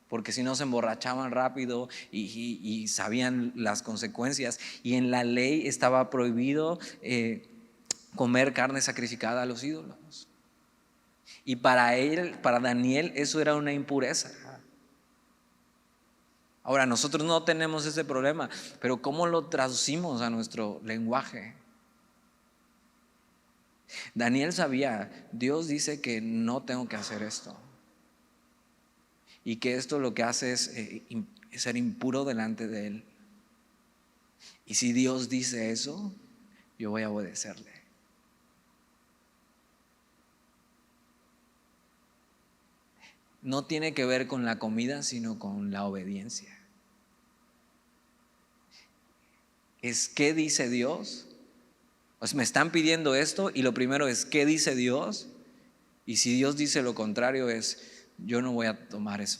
porque si no se emborrachaban rápido y sabían las consecuencias. Y en la ley estaba prohibido comer carne sacrificada a los ídolos. Y para Daniel, eso era una impureza. Ahora, nosotros no tenemos ese problema, pero ¿cómo lo traducimos a nuestro lenguaje? Daniel sabía, Dios dice que no tengo que hacer esto, y que esto lo que hace es ser impuro delante de Él. Y si Dios dice eso, yo voy a obedecerle. No tiene que ver con la comida, sino con la obediencia. Es ¿qué dice Dios? Pues me están pidiendo esto y lo primero es ¿qué dice Dios? Y si Dios dice lo contrario es yo no voy a tomar eso.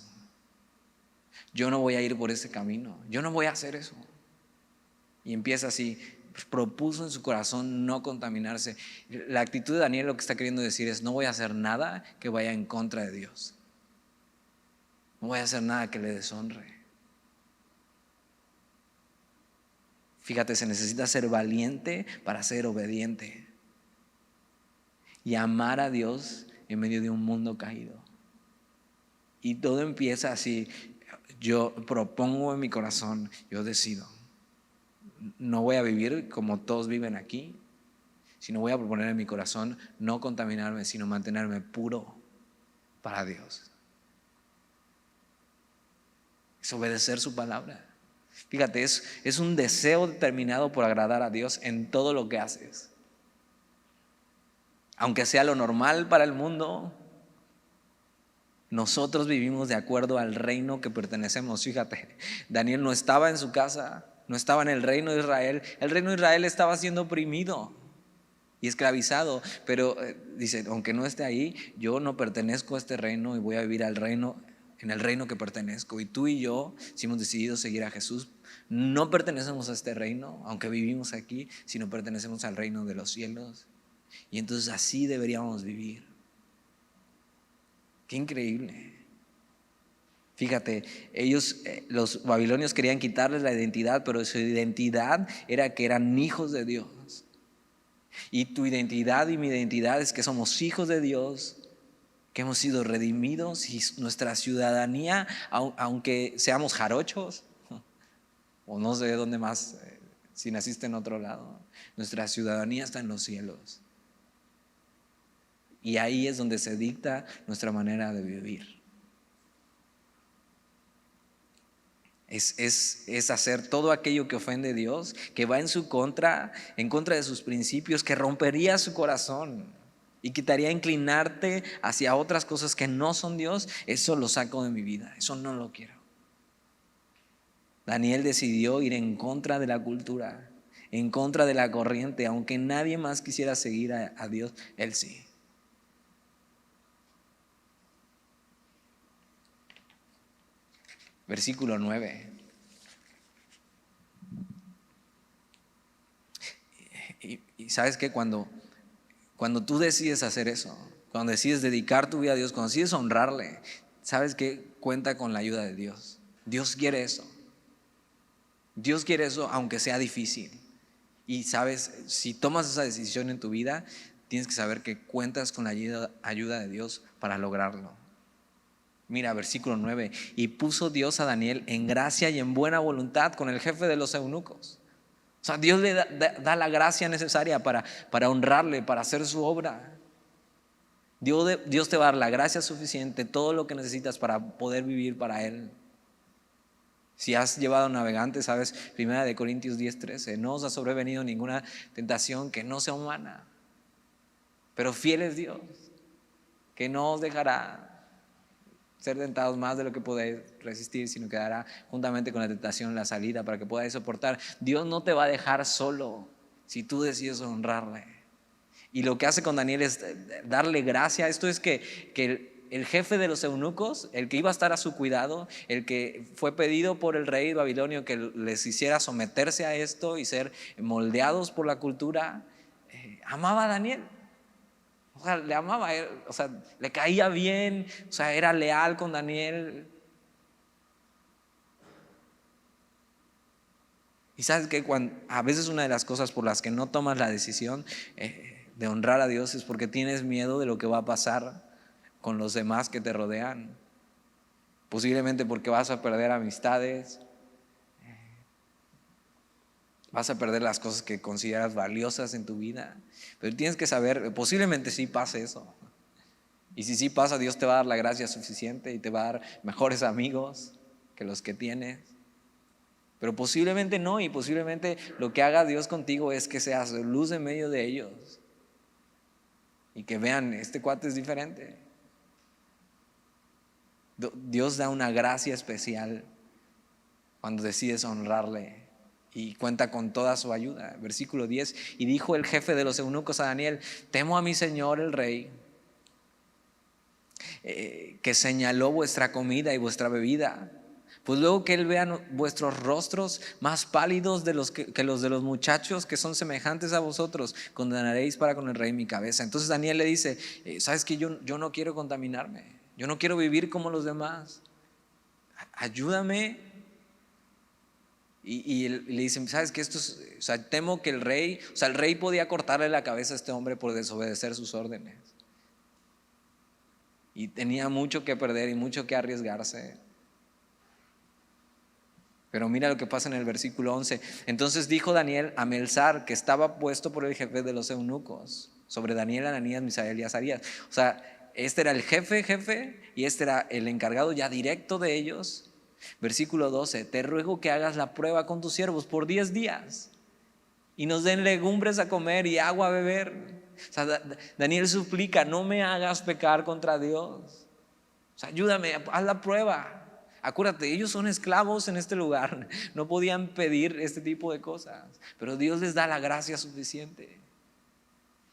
Yo no voy a ir por ese camino. Yo no voy a hacer eso. Y empieza así. Propuso en su corazón no contaminarse. La actitud de Daniel lo que está queriendo decir es no voy a hacer nada que vaya en contra de Dios. No voy a hacer nada que le deshonre. Fíjate, se necesita ser valiente para ser obediente y amar a Dios en medio de un mundo caído. Y todo empieza así. Yo propongo en mi corazón, yo decido. No voy a vivir como todos viven aquí, sino voy a proponer en mi corazón no contaminarme, sino mantenerme puro para Dios. Es obedecer su palabra. Fíjate, es un deseo determinado por agradar a Dios en todo lo que haces. Aunque sea lo normal para el mundo, nosotros vivimos de acuerdo al reino que pertenecemos. Fíjate, Daniel no estaba en su casa, no estaba en el reino de Israel. El reino de Israel estaba siendo oprimido y esclavizado, pero dice, aunque no esté ahí, yo no pertenezco a este reino y voy a vivir en el reino que pertenezco. Y tú y yo, si hemos decidido seguir a Jesús, no pertenecemos a este reino, aunque vivimos aquí, sino pertenecemos al reino de los cielos. Y entonces así deberíamos vivir. Qué increíble. Fíjate, ellos, los babilonios querían quitarles la identidad, pero su identidad era que eran hijos de Dios. Y tu identidad y mi identidad es que somos hijos de Dios, que hemos sido redimidos, y nuestra ciudadanía, aunque seamos jarochos, o no sé de dónde más, si naciste en otro lado, nuestra ciudadanía está en los cielos. Y ahí es donde se dicta nuestra manera de vivir. Es hacer todo aquello que ofende a Dios, que va en contra de sus principios, que rompería su corazón y quitaría inclinarte hacia otras cosas que no son Dios. Eso lo saco de mi vida, eso no lo quiero. Daniel decidió ir en contra de la cultura, en contra de la corriente, aunque nadie más quisiera seguir a Dios, él sí. Versículo 9. Y sabes que cuando tú decides hacer eso, cuando decides dedicar tu vida a Dios, cuando decides honrarle, sabes que cuenta con la ayuda de Dios. Dios quiere eso. Dios quiere eso aunque sea difícil. Y sabes, si tomas esa decisión en tu vida, tienes que saber que cuentas con la ayuda de Dios para lograrlo. Mira, versículo 9. Y puso Dios a Daniel en gracia y en buena voluntad con el jefe de los eunucos. O sea, Dios le da la gracia necesaria para honrarle, para hacer su obra. Dios te va a dar la gracia suficiente, todo lo que necesitas para poder vivir para Él. Si has llevado navegante, sabes, 1 Corintios 10:13, no os ha sobrevenido ninguna tentación que no sea humana, pero fiel es Dios, que no os dejará ser tentados más de lo que podéis resistir, sino que dará juntamente con la tentación la salida para que podáis soportar. Dios no te va a dejar solo si tú decides honrarle. Y lo que hace con Daniel es darle gracia. Esto es que el jefe de los eunucos, el que iba a estar a su cuidado, el que fue pedido por el rey babilonio que les hiciera someterse a esto y ser moldeados por la cultura, amaba a Daniel. O sea, le amaba, o sea, le caía bien, o sea, era leal con Daniel. Y sabes que a veces una de las cosas por las que no tomas la decisión de honrar a Dios es porque tienes miedo de lo que va a pasar con los demás que te rodean. Posiblemente porque vas a perder amistades, vas a perder las cosas que consideras valiosas en tu vida. Pero tienes que saber, posiblemente sí pase eso. Y si sí pasa, Dios te va a dar la gracia suficiente y te va a dar mejores amigos que los que tienes. Pero posiblemente no, y posiblemente lo que haga Dios contigo es que seas luz en medio de ellos. Y que vean, este cuate es diferente. Dios da una gracia especial cuando decides honrarle y cuenta con toda su ayuda. Versículo 10: y dijo el jefe de los eunucos a Daniel: temo a mi señor el rey, que señaló vuestra comida y vuestra bebida. Pues luego que él vea vuestros rostros más pálidos que los de los muchachos que son semejantes a vosotros, condenaréis para con el rey mi cabeza. Entonces Daniel le dice: sabes que yo no quiero contaminarme, yo no quiero vivir como los demás, ayúdame. Y le dicen: sabes que esto es, o sea, temo que el rey podía cortarle la cabeza a este hombre por desobedecer sus órdenes, y tenía mucho que perder y mucho que arriesgarse. Pero mira lo que pasa en el versículo 11. Entonces dijo Daniel a Melzar, que estaba puesto por el jefe de los eunucos, sobre Daniel, Ananías, Misael y Azarías. O sea, este era el jefe, y este era el encargado ya directo de ellos. Versículo 12: te ruego que hagas la prueba con tus siervos por 10 días y nos den legumbres a comer y agua a beber. O sea, Daniel suplica: no me hagas pecar contra Dios. O sea, ayúdame, haz la prueba. Acuérdate, ellos son esclavos en este lugar, no podían pedir este tipo de cosas, pero Dios les da la gracia suficiente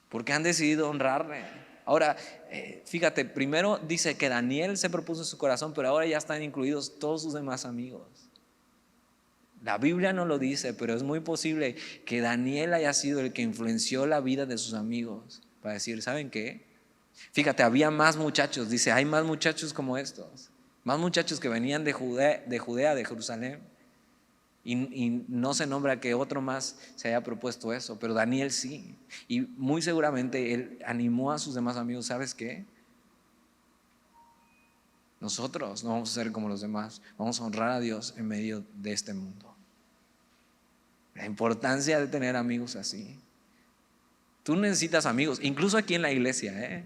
porque han decidido honrarle. Ahora, fíjate, primero dice que Daniel se propuso en su corazón, pero ahora ya están incluidos todos sus demás amigos. La Biblia no lo dice, pero es muy posible que Daniel haya sido el que influenció la vida de sus amigos para decir: ¿saben qué? Fíjate, había más muchachos, dice, hay más muchachos como estos, más muchachos que venían de Judea, de Jerusalén, y no se nombra que otro más se haya propuesto eso, pero Daniel sí, y muy seguramente él animó a sus demás amigos: ¿sabes qué? Nosotros no vamos a ser como los demás, vamos a honrar a Dios en medio de este mundo. La importancia de tener amigos así. Tú necesitas amigos, incluso aquí en la iglesia,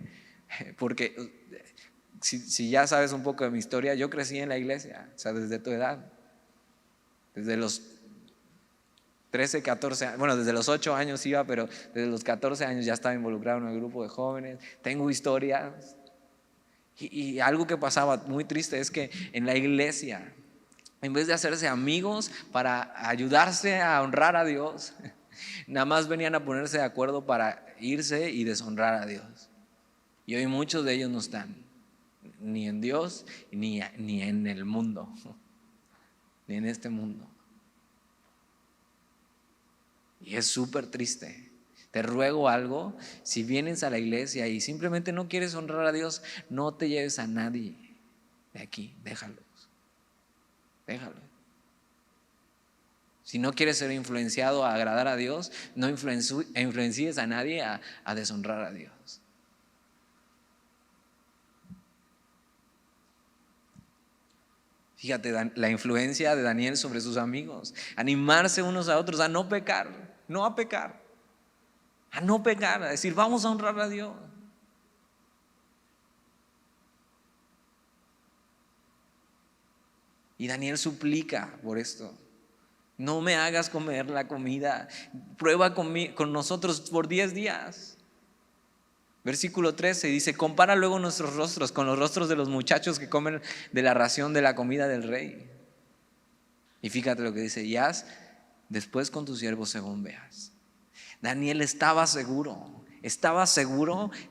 porque si ya sabes un poco de mi historia, yo crecí en la iglesia, o sea, desde tu edad, desde los 13, 14 años, bueno, desde los 8 años iba, pero desde los 14 años ya estaba involucrado en el grupo de jóvenes. Tengo historias, y algo que pasaba muy triste es que en la iglesia, en vez de hacerse amigos para ayudarse a honrar a Dios, nada más venían a ponerse de acuerdo para irse y deshonrar a Dios. Y hoy muchos de ellos no están ni en Dios ni en el mundo, ni en este mundo. Y es súper triste. Te ruego algo: si vienes a la iglesia y simplemente no quieres honrar a Dios, no te lleves a nadie de aquí, déjalos. Si no quieres ser influenciado a agradar a Dios, no influencies a nadie a deshonrar a Dios. Fíjate la influencia de Daniel sobre sus amigos: animarse unos a otros a no pecar, no a pecar, a no pecar, a decir: vamos a honrar a Dios. Y Daniel suplica por esto: no me hagas comer la comida, prueba con nosotros por 10 días. Versículo 13 dice: compara luego nuestros rostros con los rostros de los muchachos que comen de la ración de la comida del rey. Y fíjate lo que dice: y haz después con tus siervos según veas. Daniel estaba seguro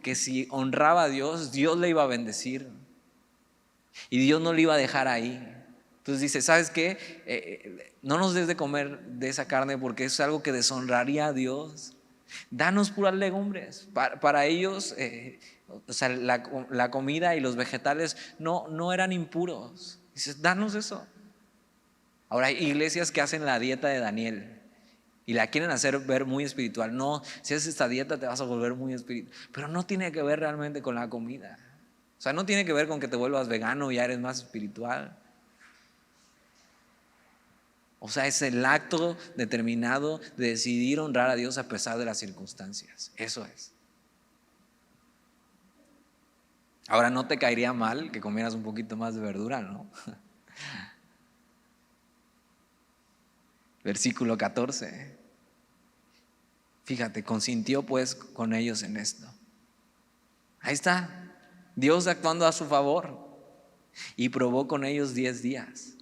que si honraba a Dios, Dios le iba a bendecir y Dios no le iba a dejar ahí. Entonces dice: ¿sabes qué? No nos des de comer de esa carne porque es algo que deshonraría a Dios. Danos puras legumbres. Para ellos, o sea, la comida y los vegetales no eran impuros. Dices: danos eso. Ahora hay iglesias que hacen la dieta de Daniel y la quieren hacer ver muy espiritual. No, si haces esta dieta te vas a volver muy espiritual, pero no tiene que ver realmente con la comida. O sea, no tiene que ver con que te vuelvas vegano y ya eres más espiritual. O sea, es el acto determinado de decidir honrar a Dios a pesar de las circunstancias. Eso es. Ahora, no te caería mal que comieras un poquito más de verdura, ¿no? Versículo 14. Fíjate, consintió pues con ellos en esto. Ahí está, Dios actuando a su favor. Y probó con ellos 10 días.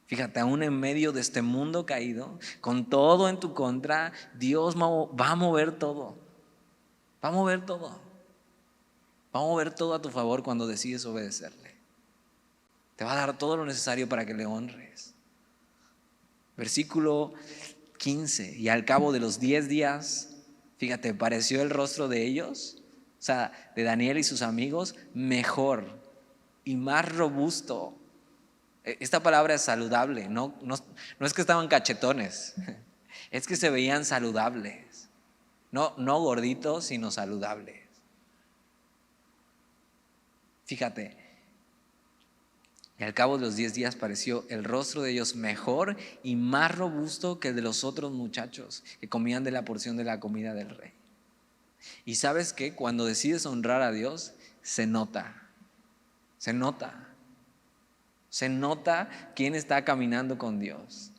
Fíjate, aún en medio de este mundo caído, con todo en tu contra, Dios va a mover todo. Va a mover todo. Va a mover todo a tu favor cuando decides obedecerle. Te va a dar todo lo necesario para que le honres. Versículo 15. Y al cabo de los 10 días, fíjate, pareció el rostro de ellos, o sea, de Daniel y sus amigos, mejor y más robusto. Esta palabra es saludable, no es que estaban cachetones, es que se veían saludables, no gorditos, sino saludables. Fíjate, y al cabo de los 10 días pareció el rostro de ellos mejor y más robusto que el de los otros muchachos que comían de la porción de la comida del rey. Y sabes que cuando decides honrar a Dios, se nota quién está caminando con Dios.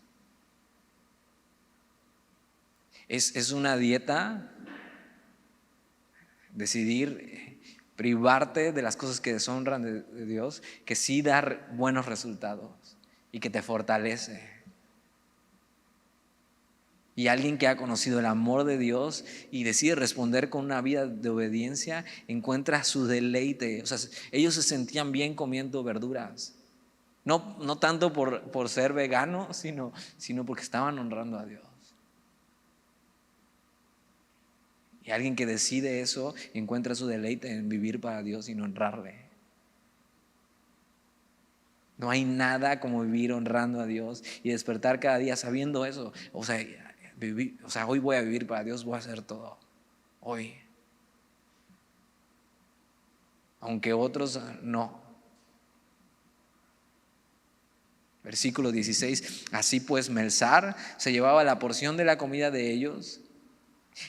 Es una dieta decidir privarte de las cosas que deshonran de Dios, que sí da buenos resultados y que te fortalece. Y alguien que ha conocido el amor de Dios y decide responder con una vida de obediencia, encuentra su deleite. O sea, ellos se sentían bien comiendo verduras. No tanto por ser veganos, sino porque estaban honrando a Dios. Y alguien que decide eso encuentra su deleite en vivir para Dios y no honrarle. No hay nada como vivir honrando a Dios y despertar cada día sabiendo eso. O sea, hoy voy a vivir para Dios, voy a hacer todo. Hoy. Aunque otros no. Versículo 16. Así pues, Melzar se llevaba la porción de la comida de ellos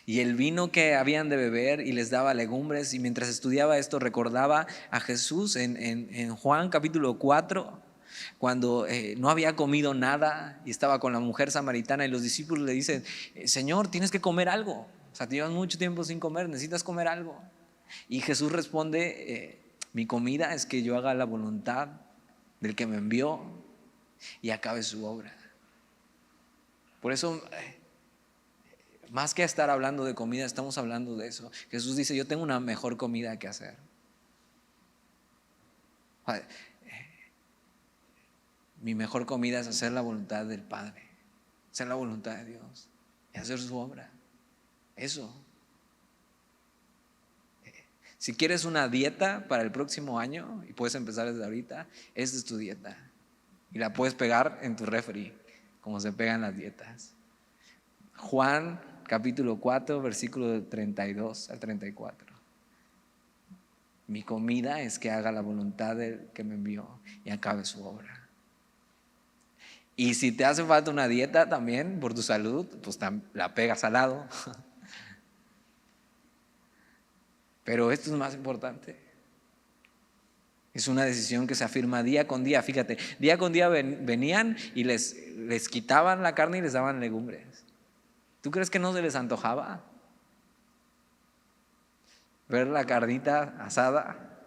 y el vino que habían de beber y les daba legumbres. Y mientras estudiaba esto recordaba a Jesús en Juan capítulo 4, cuando no había comido nada y estaba con la mujer samaritana y los discípulos le dicen: Señor, tienes que comer algo. O sea, te llevas mucho tiempo sin comer, necesitas comer algo. Y Jesús responde: mi comida es que yo haga la voluntad del que me envió y acabe su obra. Por eso, más que estar hablando de comida, estamos hablando de eso. Jesús dice: yo tengo una mejor comida que hacer. Mi mejor comida es hacer la voluntad del Padre, hacer la voluntad de Dios y hacer su obra. Eso. Si quieres una dieta para el próximo año, y puedes empezar desde ahorita, esa es tu dieta. Y la puedes pegar en tu refri, como se pegan las dietas. Juan capítulo 4, versículo 32 al 34. Mi comida es que haga la voluntad del que me envió y acabe su obra. Y si te hace falta una dieta también por tu salud, pues la pegas al lado. Pero esto es más importante. Es una decisión que se afirma día con día. Fíjate, día con día venían y les quitaban la carne y les daban legumbres. ¿Tú crees que no se les antojaba ver la carnita asada?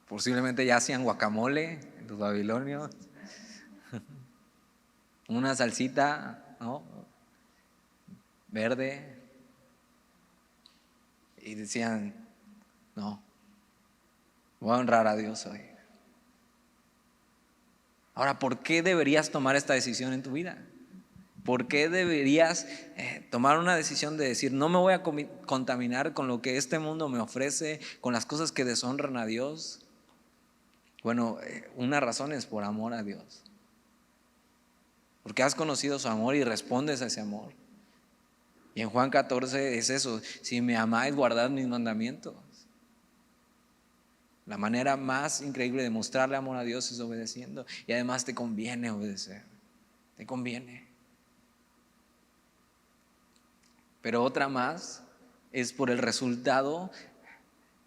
Posiblemente ya hacían guacamole en los babilonios. Una salsita, ¿no?, verde. Y decían: no, voy a honrar a Dios hoy. Ahora, ¿por qué deberías tomar esta decisión en tu vida? ¿Por qué deberías tomar una decisión de decir: no me voy a contaminar con lo que este mundo me ofrece, con las cosas que deshonran a Dios? Bueno, una razón es por amor a Dios, porque has conocido su amor y respondes a ese amor. Y en Juan 14 es eso: si me amáis, guardad mis mandamientos. La manera más increíble de mostrarle amor a Dios es obedeciendo. Y además te conviene obedecer. Te conviene. Pero otra más es por el resultado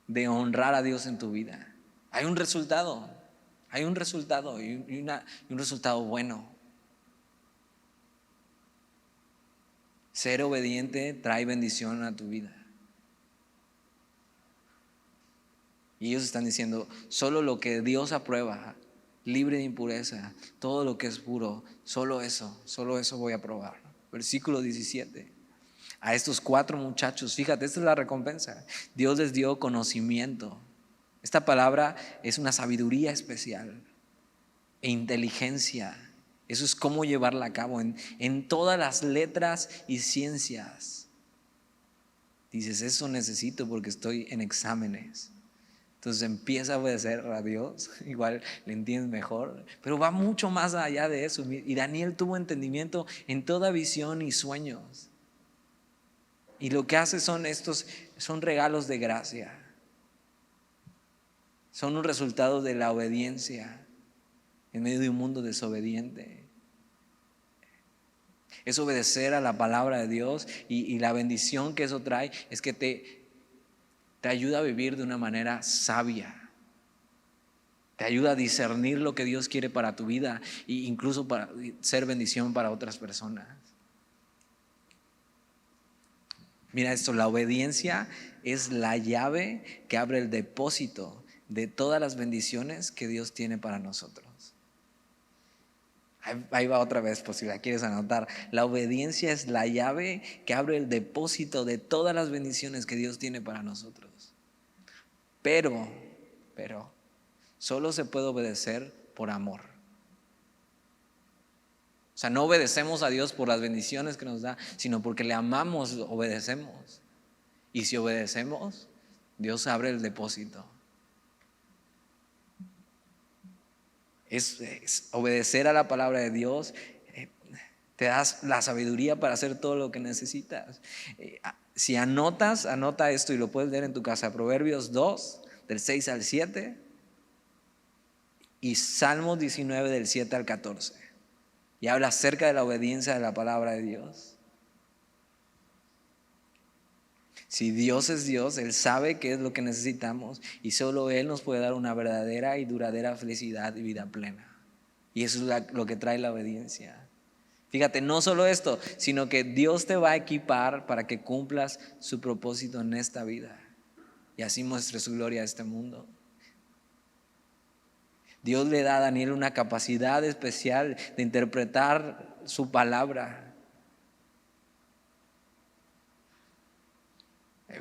de honrar a Dios en tu vida. Hay un resultado y un resultado bueno. Ser obediente trae bendición a tu vida. Y ellos están diciendo: solo lo que Dios aprueba, libre de impureza, todo lo que es puro, solo eso voy a probar. Versículo 17. A estos 4 muchachos, fíjate, esta es la recompensa. Dios les dio conocimiento. Esta palabra es una sabiduría especial e inteligencia. Eso es cómo llevarla a cabo en todas las letras y ciencias. Dices: eso necesito porque estoy en exámenes. Entonces empieza a obedecer a Dios, igual le entiendes mejor, pero va mucho más allá de eso. Y Daniel tuvo entendimiento en toda visión y sueños. Y lo que hace son regalos de gracia. Son un resultado de la obediencia en medio de un mundo desobediente. Es obedecer a la palabra de Dios, y la bendición que eso trae es que te ayuda a vivir de una manera sabia. Te ayuda a discernir lo que Dios quiere para tu vida e incluso para ser bendición para otras personas. Mira esto: la obediencia es la llave que abre el depósito de todas las bendiciones que Dios tiene para nosotros. Ahí va otra vez, por si la quieres anotar. La obediencia es la llave que abre el depósito de todas las bendiciones que Dios tiene para nosotros. Pero solo se puede obedecer por amor. O sea, no obedecemos a Dios por las bendiciones que nos da, sino porque le amamos, obedecemos. Y si obedecemos, Dios abre el depósito. Es obedecer a la palabra de Dios. Te das la sabiduría para hacer todo lo que necesitas. Si anota esto y lo puedes leer en tu casa: Proverbios 2, del 6 al 7, y Salmos 19, del 7 al 14. Y habla acerca de la obediencia de la palabra de Dios. Si Dios es Dios, Él sabe qué es lo que necesitamos, y solo Él nos puede dar una verdadera y duradera felicidad y vida plena. Y eso es lo que trae la obediencia. Fíjate, no solo esto, sino que Dios te va a equipar para que cumplas su propósito en esta vida y así muestre su gloria a este mundo. Dios le da a Daniel una capacidad especial de interpretar su palabra.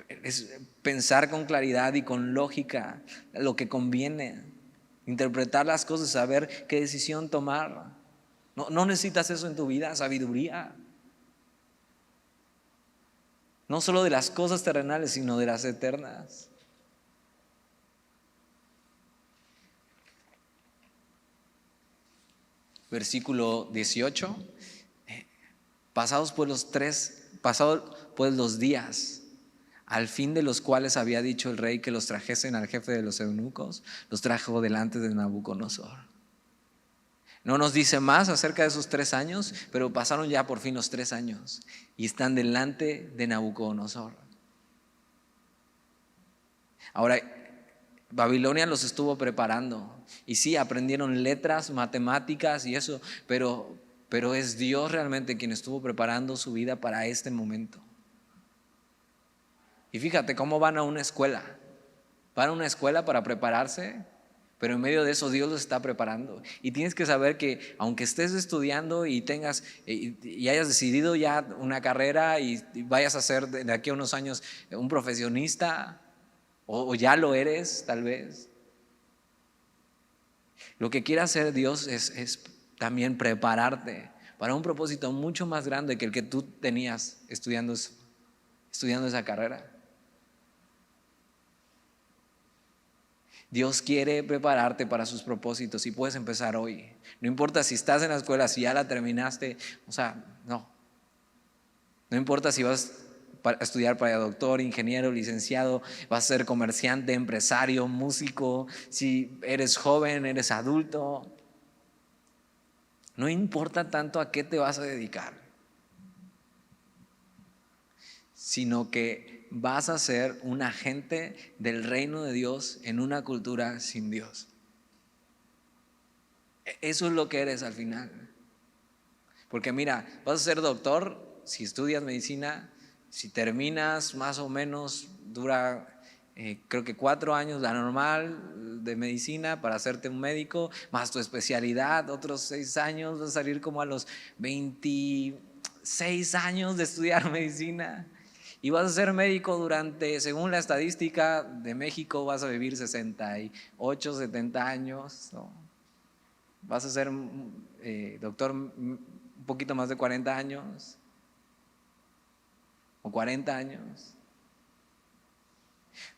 Es pensar con claridad y con lógica lo que conviene, interpretar las cosas, saber qué decisión tomar. No necesitas eso en tu vida, sabiduría. No solo de las cosas terrenales, sino de las eternas. Versículo 18. Pasados pues los días, al fin de los cuales había dicho el rey que los trajesen al jefe de los eunucos, los trajo delante de Nabucodonosor. No nos dice más acerca de esos 3 años, pero pasaron ya por fin los 3 años y están delante de Nabucodonosor. Ahora, Babilonia los estuvo preparando, y sí, aprendieron letras, matemáticas y eso, pero es Dios realmente quien estuvo preparando su vida para este momento. Y fíjate cómo van a una escuela. Van a una escuela para prepararse, pero en medio de eso Dios los está preparando. Y tienes que saber que aunque estés estudiando y tengas y hayas decidido ya una carrera y vayas a ser de aquí a unos años un profesionista, o ya lo eres tal vez, lo que quiere hacer Dios es también prepararte para un propósito mucho más grande que el que tú tenías estudiando esa carrera. Dios quiere prepararte para sus propósitos y puedes empezar hoy. No importa si estás en la escuela, si ya la terminaste, no No importa si vas a estudiar para doctor, ingeniero, licenciado, vas a ser comerciante, empresario, músico, si eres joven, eres adulto. No importa tanto a qué te vas a dedicar, sino que vas a ser un agente del reino de Dios en una cultura sin Dios. Eso es lo que eres al final. Porque mira, vas a ser doctor si estudias medicina, si terminas más o menos, dura creo que 4 años la normal de medicina para hacerte un médico, más tu especialidad, otros 6 años, vas a salir como a los 26 años de estudiar medicina. Y vas a ser médico durante, según la estadística de México, vas a vivir 68, 70 años, ¿no? Vas a ser doctor un poquito más de 40 años o 40 años.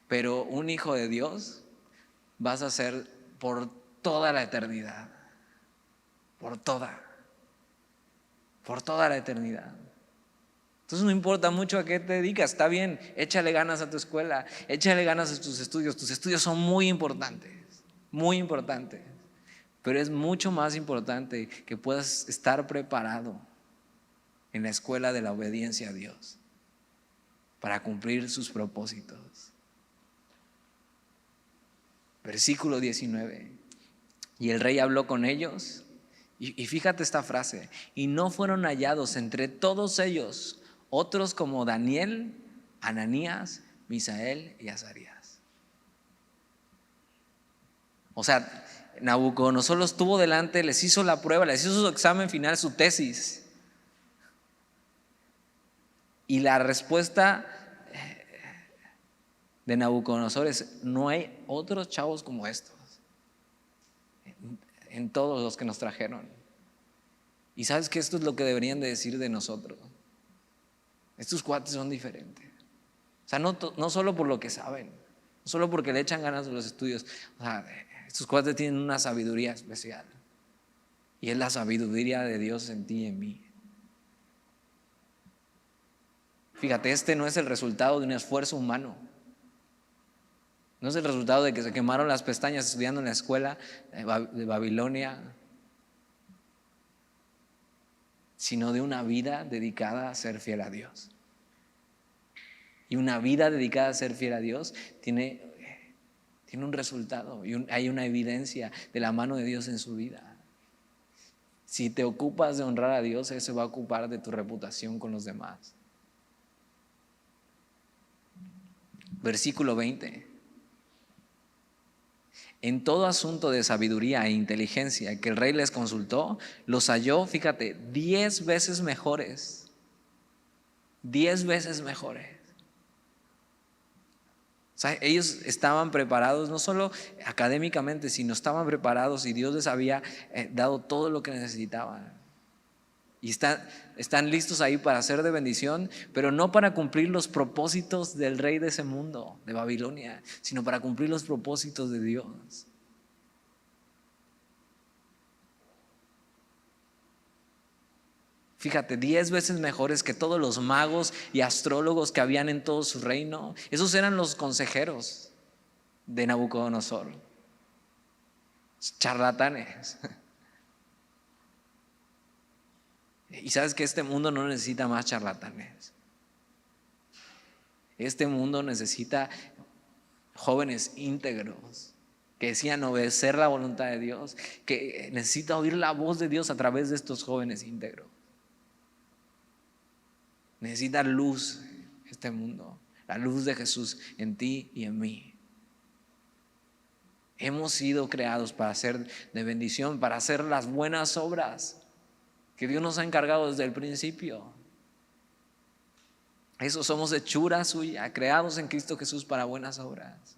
Pero un hijo de Dios vas a ser por toda la eternidad, por toda la eternidad. Entonces no importa mucho a qué te dedicas, está bien, échale ganas a tu escuela, échale ganas a tus estudios son muy importantes, pero es mucho más importante que puedas estar preparado en la escuela de la obediencia a Dios para cumplir sus propósitos. Versículo 19. Y el rey habló con ellos, y fíjate esta frase: y no fueron hallados entre todos ellos otros como Daniel, Ananías, Misael y Azarías. O sea, Nabucodonosor los tuvo delante, les hizo la prueba, les hizo su examen final, su tesis. Y la respuesta de Nabucodonosor es: no hay otros chavos como estos en todos los que nos trajeron. Y sabes que esto es lo que deberían de decir de nosotros. Estos cuates son diferentes. O sea, no solo por lo que saben, no solo porque le echan ganas a los estudios. O sea, estos cuates tienen una sabiduría especial. Y es la sabiduría de Dios en ti y en mí. Fíjate, este no es el resultado de un esfuerzo humano. No es el resultado de que se quemaron las pestañas estudiando en la escuela de Babilonia, sino de una vida dedicada a ser fiel a Dios. Y una vida dedicada a ser fiel a Dios tiene un resultado y hay una evidencia de la mano de Dios en su vida. Si te ocupas de honrar a Dios, Él se va a ocupar de tu reputación con los demás. Versículo 20. En todo asunto de sabiduría e inteligencia que el rey les consultó, los halló, fíjate, 10 veces mejores. 10 veces mejores. O sea, ellos estaban preparados no solo académicamente, sino estaban preparados y Dios les había dado todo lo que necesitaban. Y están listos ahí para ser de bendición, pero no para cumplir los propósitos del rey de ese mundo, de Babilonia, sino para cumplir los propósitos de Dios. Fíjate, 10 veces mejores que todos los magos y astrólogos que habían en todo su reino. Esos eran los consejeros de Nabucodonosor, charlatanes. Y sabes que este mundo no necesita más charlatanes. Este mundo necesita jóvenes íntegros que decían obedecer la voluntad de Dios, que necesita oír la voz de Dios a través de estos jóvenes íntegros. Necesita luz este mundo, la luz de Jesús en ti y en mí. Hemos sido creados para ser de bendición, para hacer las buenas obras que Dios nos ha encargado desde el principio. Eso, somos hechura suya, creados en Cristo Jesús para buenas obras,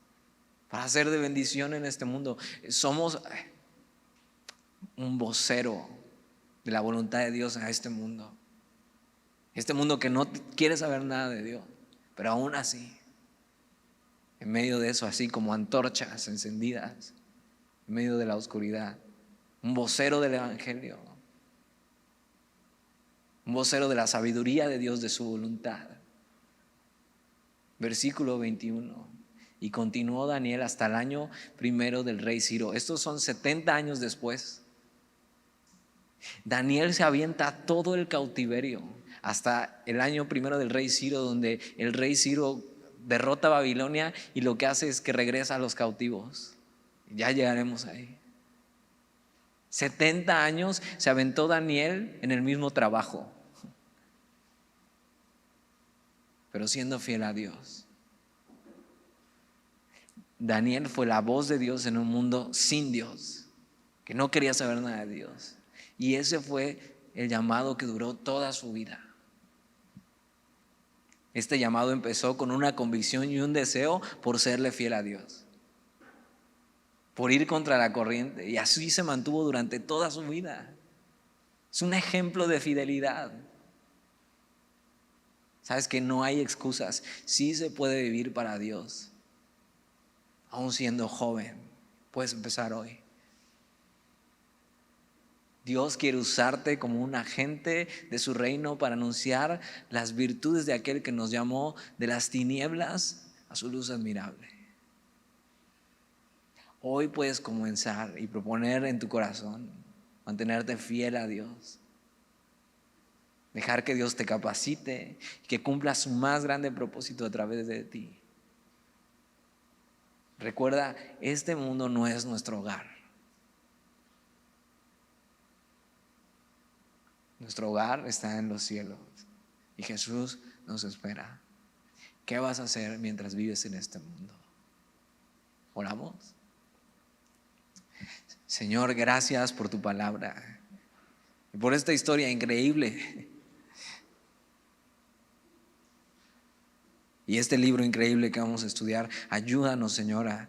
para hacer de bendición en este mundo. Somos un vocero de la voluntad de Dios a este mundo. Este mundo que no quiere saber nada de Dios, pero aún así, en medio de eso, así como antorchas encendidas, en medio de la oscuridad, un vocero del evangelio. un vocero de la sabiduría de Dios, de su voluntad. Versículo 21. Y continuó Daniel hasta el año primero del rey Ciro. Estos son 70 años después. Daniel se avienta todo el cautiverio hasta el año primero del rey Ciro, donde el rey Ciro derrota a Babilonia y lo que hace es que regresa a los cautivos. Ya llegaremos ahí. 70 años se aventó Daniel en el mismo trabajo, pero siendo fiel a Dios. Daniel fue la voz de Dios en un mundo sin Dios, que no quería saber nada de Dios. Y ese fue el llamado que duró toda su vida. Este llamado empezó con una convicción y un deseo por serle fiel a Dios, por ir contra la corriente, y así se mantuvo durante toda su vida. Es un ejemplo de fidelidad. Sabes que no hay excusas, sí se puede vivir para Dios. Aún siendo joven, puedes empezar hoy. Dios quiere usarte como un agente de su reino para anunciar las virtudes de aquel que nos llamó de las tinieblas a su luz admirable. Hoy puedes comenzar y proponer en tu corazón mantenerte fiel a Dios. Dejar que Dios te capacite y que cumpla su más grande propósito a través de ti. Recuerda, este mundo no es nuestro hogar. Nuestro hogar está en los cielos y Jesús nos espera. ¿Qué vas a hacer mientras vives en este mundo? Oramos. Señor, gracias por tu palabra y por esta historia increíble y este libro increíble que vamos a estudiar. Ayúdanos, Señor, a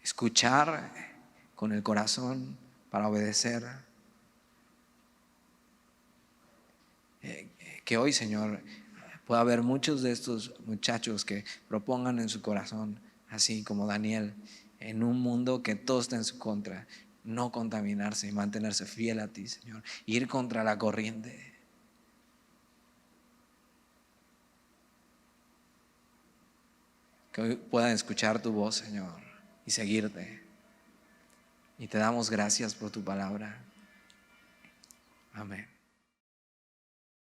escuchar con el corazón para obedecer. Que hoy, Señor, pueda haber muchos de estos muchachos que propongan en su corazón, así como Daniel, en un mundo que todo está en su contra, no contaminarse y mantenerse fiel a ti, Señor, ir contra la corriente. Que hoy puedan escuchar tu voz, Señor, y seguirte. Y te damos gracias por tu palabra. Amén.